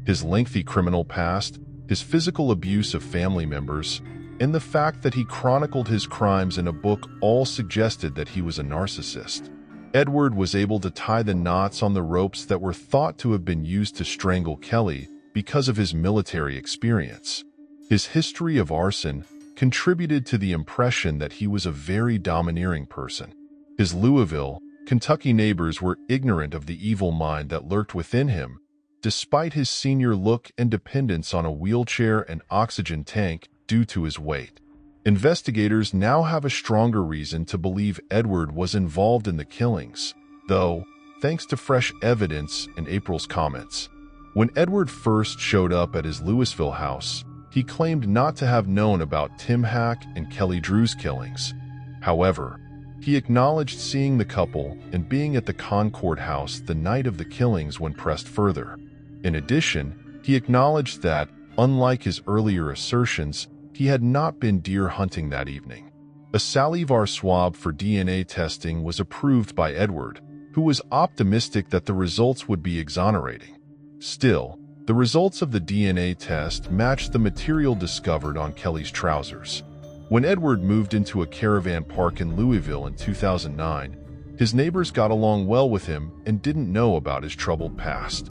His lengthy criminal past, his physical abuse of family members, and the fact that he chronicled his crimes in a book all suggested that he was a narcissist. Edward was able to tie the knots on the ropes that were thought to have been used to strangle Kelly because of his military experience. His history of arson contributed to the impression that he was a very domineering person. His Louisville, Kentucky neighbors were ignorant of the evil mind that lurked within him, despite his senior look and dependence on a wheelchair and oxygen tank due to his weight. Investigators now have a stronger reason to believe Edward was involved in the killings, though, thanks to fresh evidence and April's comments. When Edward first showed up at his Louisville house, he claimed not to have known about Tim Hack and Kelly Drew's killings. However, he acknowledged seeing the couple and being at the Concord house the night of the killings when pressed further. In addition, he acknowledged that, unlike his earlier assertions, he had not been deer hunting that evening. A salivar swab for DNA testing was approved by Edward, who was optimistic that the results would be exonerating. Still, the results of the DNA test matched the material discovered on Kelly's trousers. When Edward moved into a caravan park in Louisville in 2009, his neighbors got along well with him and didn't know about his troubled past.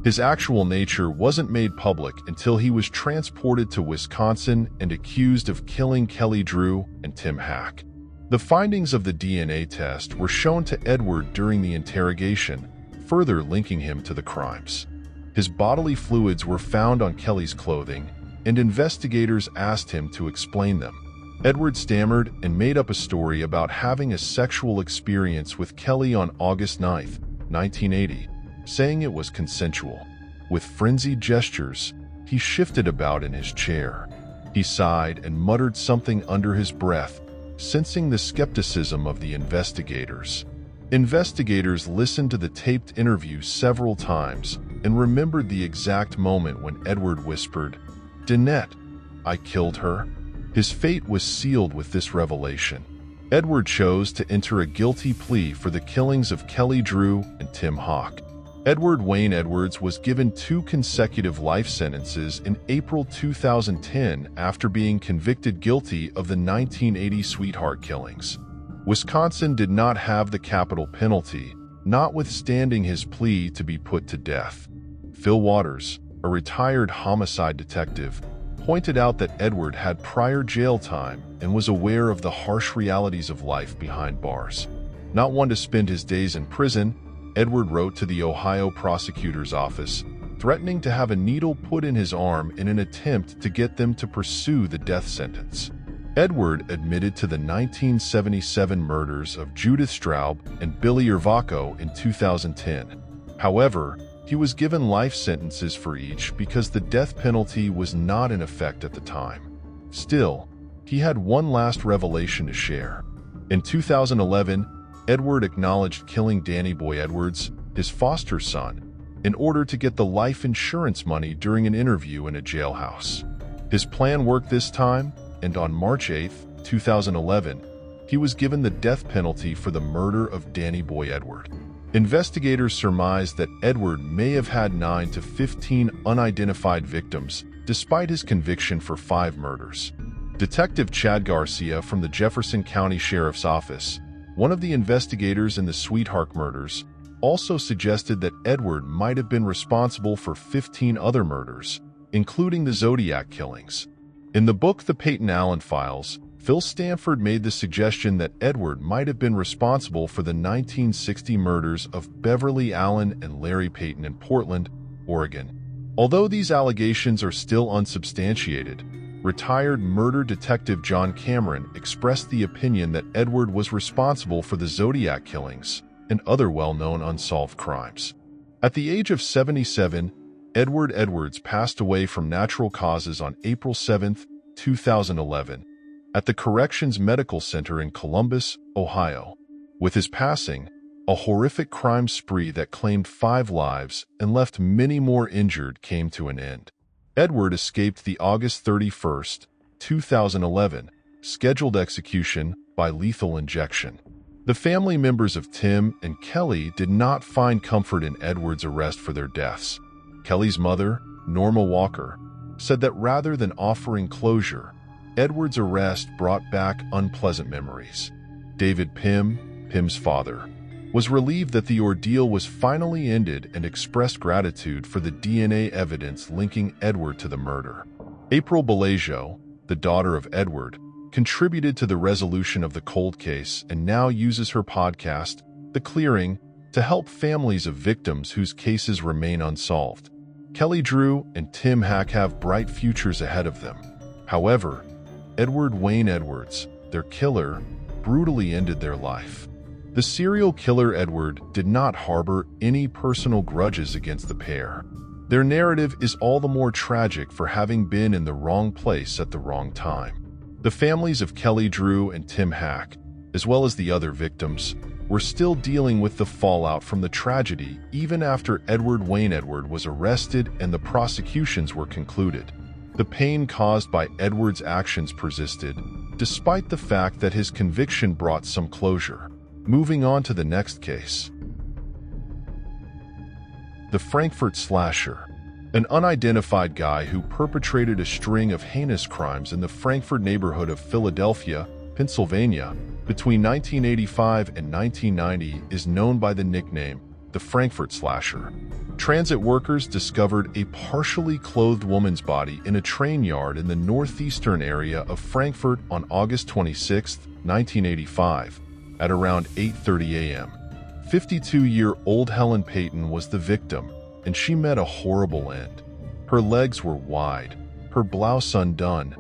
His actual nature wasn't made public until he was transported to Wisconsin and accused of killing Kelly Drew and Tim Hack. The findings of the DNA test were shown to Edward during the interrogation, further linking him to the crimes. His bodily fluids were found on Kelly's clothing, and investigators asked him to explain them. Edward stammered and made up a story about having a sexual experience with Kelly on August 9, 1980, saying it was consensual. With frenzied gestures, he shifted about in his chair. He sighed and muttered something under his breath, sensing the skepticism of the investigators. Investigators listened to the taped interview several times and remembered the exact moment when Edward whispered, "Danette, I killed her." His fate was sealed with this revelation. Edward chose to enter a guilty plea for the killings of Kelly Drew and Tim Hack. Edward Wayne Edwards was given 2 consecutive life sentences in April 2010 after being convicted guilty of the 1980 Sweetheart killings. Wisconsin did not have the capital penalty, notwithstanding his plea to be put to death. Phil Waters, a retired homicide detective, pointed out that Edward had prior jail time and was aware of the harsh realities of life behind bars. Not one to spend his days in prison, Edward wrote to the Ohio prosecutor's office, threatening to have a needle put in his arm in an attempt to get them to pursue the death sentence. Edward admitted to the 1977 murders of Judith Straub and Billy Irvaco in 2010. However, he was given life sentences for each because the death penalty was not in effect at the time. Still, he had one last revelation to share. In 2011, Edward acknowledged killing Danny Boy Edwards, his foster son, in order to get the life insurance money during an interview in a jailhouse. His plan worked this time, and on March 8, 2011, he was given the death penalty for the murder of Danny Boy Edward. Investigators surmised that Edward may have had 9 to 15 unidentified victims, despite his conviction for 5 murders. Detective Chad Garcia from the Jefferson County Sheriff's Office, one of the investigators in the Sweetheart murders, also suggested that Edward might have been responsible for 15 other murders, including the Zodiac killings. In the book The Peyton Allen Files, Phil Stanford made the suggestion that Edward might have been responsible for the 1960 murders of Beverly Allen and Larry Peyton in Portland, Oregon. Although these allegations are still unsubstantiated, retired murder detective John Cameron expressed the opinion that Edward was responsible for the Zodiac killings and other well-known unsolved crimes. At the age of 77, Edward Edwards passed away from natural causes on April 7, 2011, at the Corrections Medical Center in Columbus, Ohio. With his passing, a horrific crime spree that claimed 5 lives and left many more injured came to an end. Edward escaped the August 31, 2011, scheduled execution by lethal injection. The family members of Tim and Kelly did not find comfort in Edward's arrest for their deaths. Kelly's mother, Norma Walker, said that rather than offering closure, Edward's arrest brought back unpleasant memories. David Pym, Pym's father, was relieved that the ordeal was finally ended and expressed gratitude for the DNA evidence linking Edward to the murder. April Bellagio, the daughter of Edward, contributed to the resolution of the cold case and now uses her podcast, The Clearing, to help families of victims whose cases remain unsolved. Kelly Drew and Tim Hack have bright futures ahead of them. However, Edward Wayne Edwards, their killer, brutally ended their life. The serial killer Edward did not harbor any personal grudges against the pair. Their narrative is all the more tragic for having been in the wrong place at the wrong time. The families of Kelly Drew and Tim Hack, as well as the other victims, were still dealing with the fallout from the tragedy even after Edward Wayne Edward was arrested and the prosecutions were concluded. The pain caused by Edward's actions persisted, despite the fact that his conviction brought some closure. Moving on to the next case. The Frankford Slasher, an unidentified guy who perpetrated a string of heinous crimes in the Frankford neighborhood of Philadelphia, Pennsylvania, between 1985 and 1990 is known by the nickname, the Frankford Slasher. Transit workers discovered a partially clothed woman's body in a train yard in the northeastern area of Frankfurt on August 26, 1985, at around 8:30 a.m. 52-year-old Helen Payton was the victim, and she met a horrible end. Her legs were wide, her blouse undone,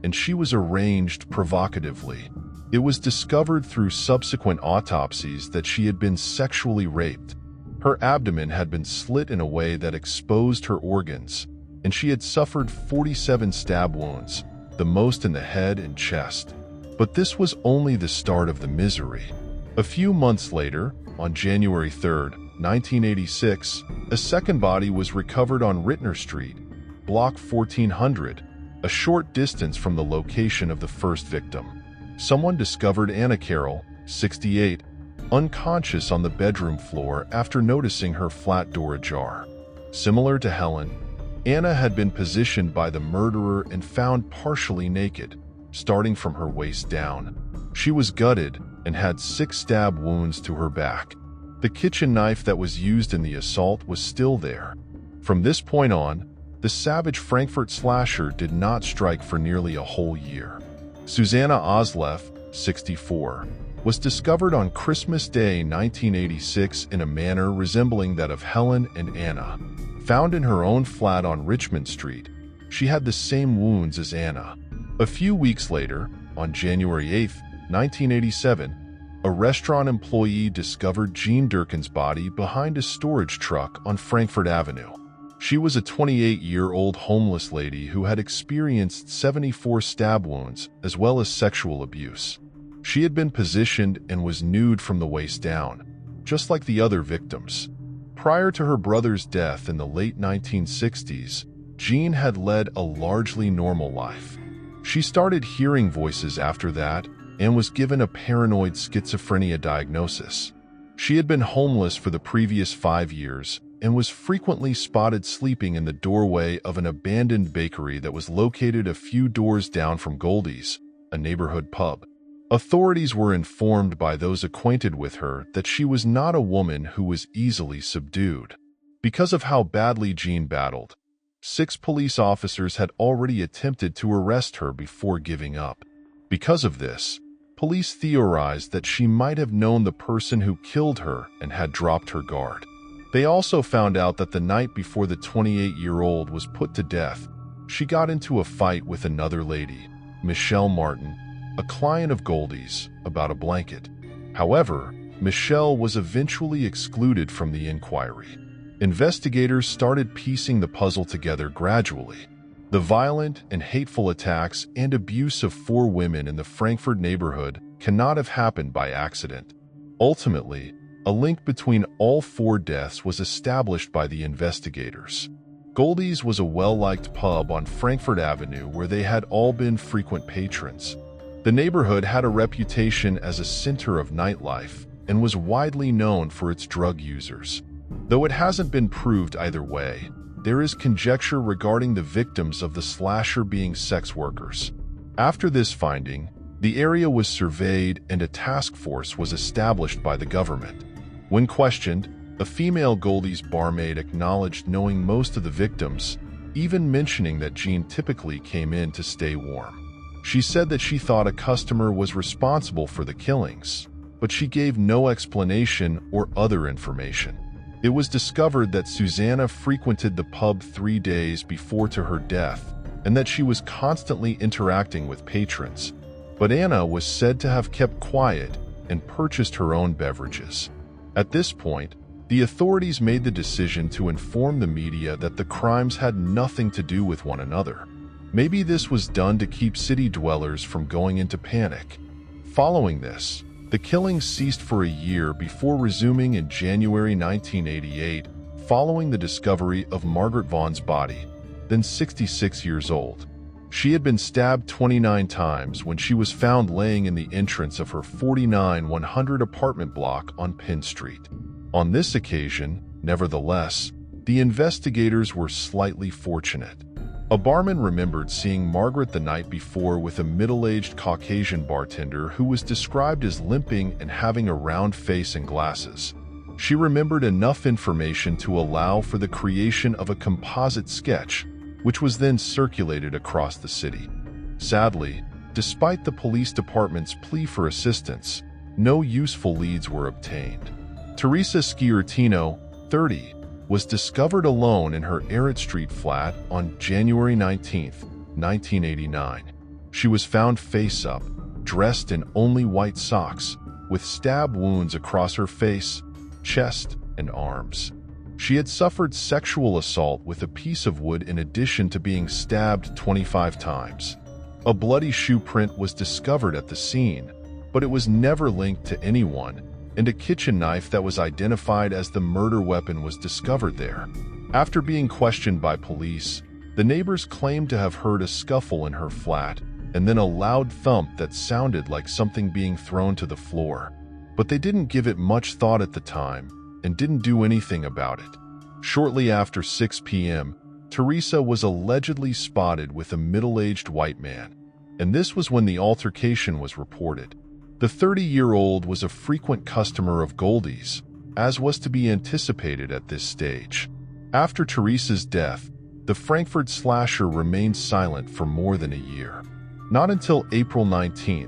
and she was arranged provocatively. It was discovered through subsequent autopsies that she had been sexually raped. Her abdomen had been slit in a way that exposed her organs, and she had suffered 47 stab wounds, the most in the head and chest. But this was only the start of the misery. A few months later, on January 3, 1986, a second body was recovered on Rittner Street, block 1400, a short distance from the location of the first victim. Someone discovered Anna Carroll, 68, unconscious on the bedroom floor after noticing her flat door ajar. Similar to Helen, Anna had been positioned by the murderer and found partially naked, starting from her waist down. She was gutted and had 6 stab wounds to her back. The kitchen knife that was used in the assault was still there. From this point on, the savage Frankford Slasher did not strike for nearly a whole year. Susanna Osleff, 64, was discovered on Christmas Day 1986 in a manner resembling that of Helen and Anna. Found in her own flat on Richmond Street, she had the same wounds as Anna. A few weeks later, on January 8, 1987, a restaurant employee discovered Jean Durkin's body behind a storage truck on Frankford Avenue. She was a 28-year-old homeless lady who had experienced 74 stab wounds as well as sexual abuse. She had been positioned and was nude from the waist down, just like the other victims. Prior to her brother's death in the late 1960s, Jean had led a largely normal life. She started hearing voices after that, and was given a paranoid schizophrenia diagnosis. She had been homeless for the previous 5 years and was frequently spotted sleeping in the doorway of an abandoned bakery that was located a few doors down from Goldie's, a neighborhood pub. Authorities were informed by those acquainted with her that she was not a woman who was easily subdued. Because of how badly Jean battled, 6 police officers had already attempted to arrest her before giving up. Because of this, police theorized that she might have known the person who killed her and had dropped her guard. They also found out that the night before the 28-year-old was put to death, she got into a fight with another lady, Michelle Martin, a client of Goldie's, about a blanket. However, Michelle was eventually excluded from the inquiry. Investigators started piecing the puzzle together gradually. The violent and hateful attacks and abuse of 4 women in the Frankford neighborhood cannot have happened by accident. Ultimately, a link between all 4 deaths was established by the investigators. Goldie's was a well-liked pub on Frankford Avenue where they had all been frequent patrons. The neighborhood had a reputation as a center of nightlife and was widely known for its drug users. Though it hasn't been proved either way, there is conjecture regarding the victims of the slasher being sex workers. After this finding, the area was surveyed and a task force was established by the government. When questioned, a female Goldie's barmaid acknowledged knowing most of the victims, even mentioning that Jean typically came in to stay warm. She said that she thought a customer was responsible for the killings, but she gave no explanation or other information. It was discovered that Susanna frequented the pub 3 days before to her death, and that she was constantly interacting with patrons. But Anna was said to have kept quiet and purchased her own beverages. At this point, the authorities made the decision to inform the media that the crimes had nothing to do with one another. Maybe this was done to keep city dwellers from going into panic. Following this, the killings ceased for a year before resuming in January 1988, following the discovery of Margaret Vaughn's body, then 66 years old. She had been stabbed 29 times when she was found laying in the entrance of her 49-100 apartment block on Penn Street. On this occasion, nevertheless, the investigators were slightly fortunate. A barman remembered seeing Margaret the night before with a middle-aged Caucasian bartender who was described as limping and having a round face and glasses. She remembered enough information to allow for the creation of a composite sketch, which was then circulated across the city. Sadly, despite the police department's plea for assistance, no useful leads were obtained. Teresa Sciortino, 30, was discovered alone in her Arrett Street flat on January 19, 1989. She was found face up, dressed in only white socks, with stab wounds across her face, chest, and arms. She had suffered sexual assault with a piece of wood in addition to being stabbed 25 times. A bloody shoe print was discovered at the scene, but it was never linked to anyone, and a kitchen knife that was identified as the murder weapon was discovered there. After being questioned by police, the neighbors claimed to have heard a scuffle in her flat and then a loud thump that sounded like something being thrown to the floor. But they didn't give it much thought at the time and didn't do anything about it. Shortly after 6 p.m., Teresa was allegedly spotted with a middle-aged white man, and this was when the altercation was reported. The 30-year-old was a frequent customer of Goldie's, as was to be anticipated at this stage. After Teresa's death, the Frankford Slasher remained silent for more than a year. Not until April 19,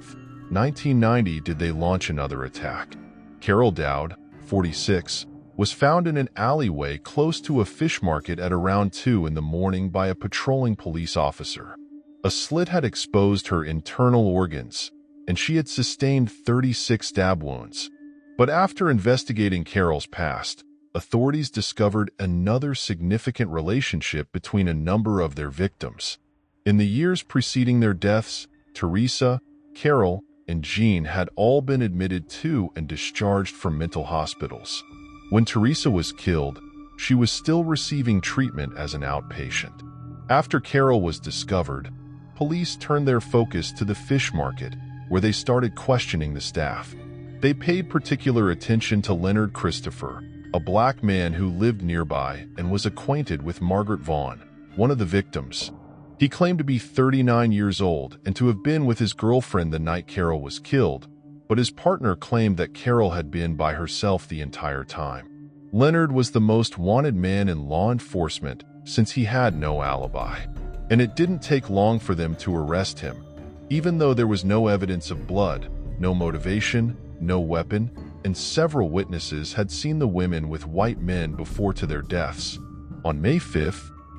1990 did they launch another attack. Carol Dowd, 46, was found in an alleyway close to a fish market at around 2 in the morning by a patrolling police officer. A slit had exposed her internal organs, and she had sustained 36 stab wounds. But after investigating Carol's past, authorities discovered another significant relationship between a number of their victims. In the years preceding their deaths, Teresa, Carol, and Jean had all been admitted to and discharged from mental hospitals. When Teresa was killed, she was still receiving treatment as an outpatient. After Carol was discovered, police turned their focus to the fish market where they started questioning the staff. They paid particular attention to Leonard Christopher, a black man who lived nearby and was acquainted with Margaret Vaughn, one of the victims. He claimed to be 39 years old and to have been with his girlfriend the night Carol was killed, but his partner claimed that Carol had been by herself the entire time. Leonard was the most wanted man in law enforcement since he had no alibi, and it didn't take long for them to arrest him. Even though there was no evidence of blood, no motivation, no weapon, and several witnesses had seen the women with white men before to their deaths. On May 5,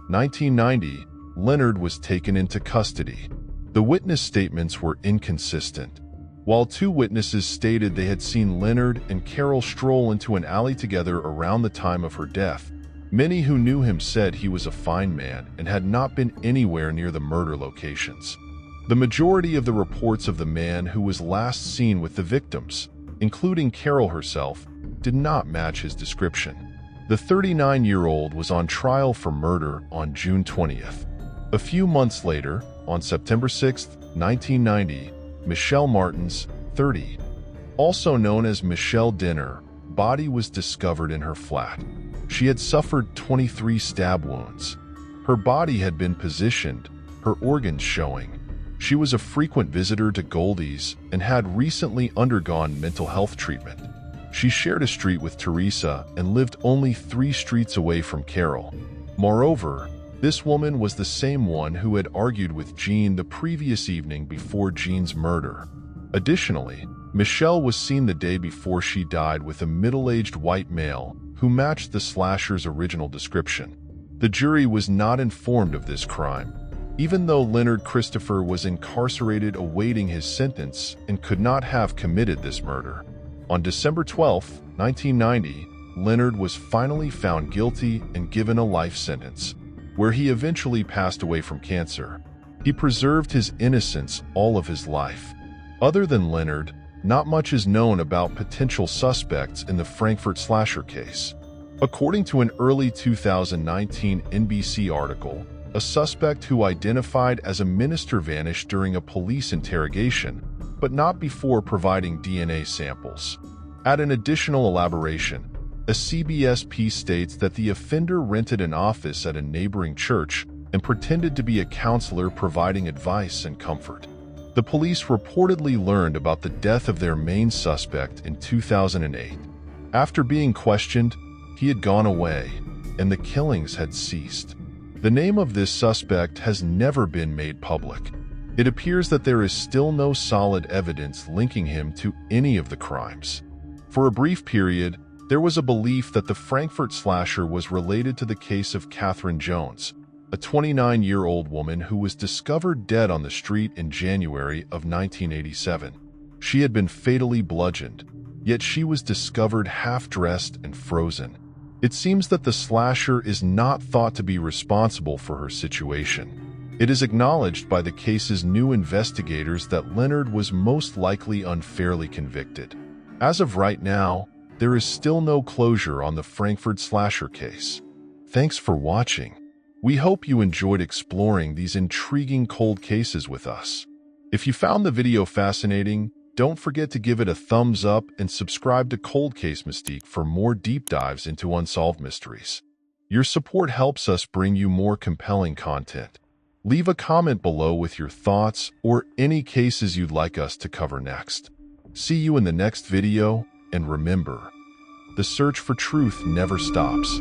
1990, Leonard was taken into custody. The witness statements were inconsistent. While two witnesses stated they had seen Leonard and Carol stroll into an alley together around the time of her death, many who knew him said he was a fine man and had not been anywhere near the murder locations. The majority of the reports of the man who was last seen with the victims, including Carol herself, did not match his description. The 39-year-old was on trial for murder on June 20th. A few months later, on September 6, 1990, Michelle Martin's, 30, also known as Michelle Denner, body was discovered in her flat. She had suffered 23 stab wounds. Her body had been positioned, her organs showing. She was a frequent visitor to Goldie's and had recently undergone mental health treatment. She shared a street with Teresa and lived only 3 streets away from Carol. Moreover, this woman was the same one who had argued with Jean the previous evening before Jean's murder. Additionally, Michelle was seen the day before she died with a middle-aged white male who matched the slasher's original description. The jury was not informed of this crime, even though Leonard Christopher was incarcerated awaiting his sentence and could not have committed this murder. On December 12, 1990, Leonard was finally found guilty and given a life sentence, where he eventually passed away from cancer. He preserved his innocence all of his life. Other than Leonard, not much is known about potential suspects in the Frankford Slasher case. According to an early 2019 NBC article, a suspect who identified as a minister vanished during a police interrogation, but not before providing DNA samples. Add an additional elaboration. A CBS piece states that the offender rented an office at a neighboring church and pretended to be a counselor providing advice and comfort. The police reportedly learned about the death of their main suspect in 2008. After being questioned, he had gone away, and the killings had ceased. The name of this suspect has never been made public. It appears that there is still no solid evidence linking him to any of the crimes. For a brief period, there was a belief that the Frankford Slasher was related to the case of Catherine Jones, a 29-year-old woman who was discovered dead on the street in January of 1987. She had been fatally bludgeoned, yet she was discovered half-dressed and frozen. It seems that the slasher is not thought to be responsible for her situation. It is acknowledged by the case's new investigators that Leonard was most likely unfairly convicted. As of right now, there is still no closure on the Frankford Slasher case. Thanks for watching. We hope you enjoyed exploring these intriguing cold cases with us. If you found the video fascinating, don't forget to give it a thumbs up and subscribe to Cold Case Mystique for more deep dives into unsolved mysteries. Your support helps us bring you more compelling content. Leave a comment below with your thoughts or any cases you'd like us to cover next. See you in the next video, and remember, the search for truth never stops.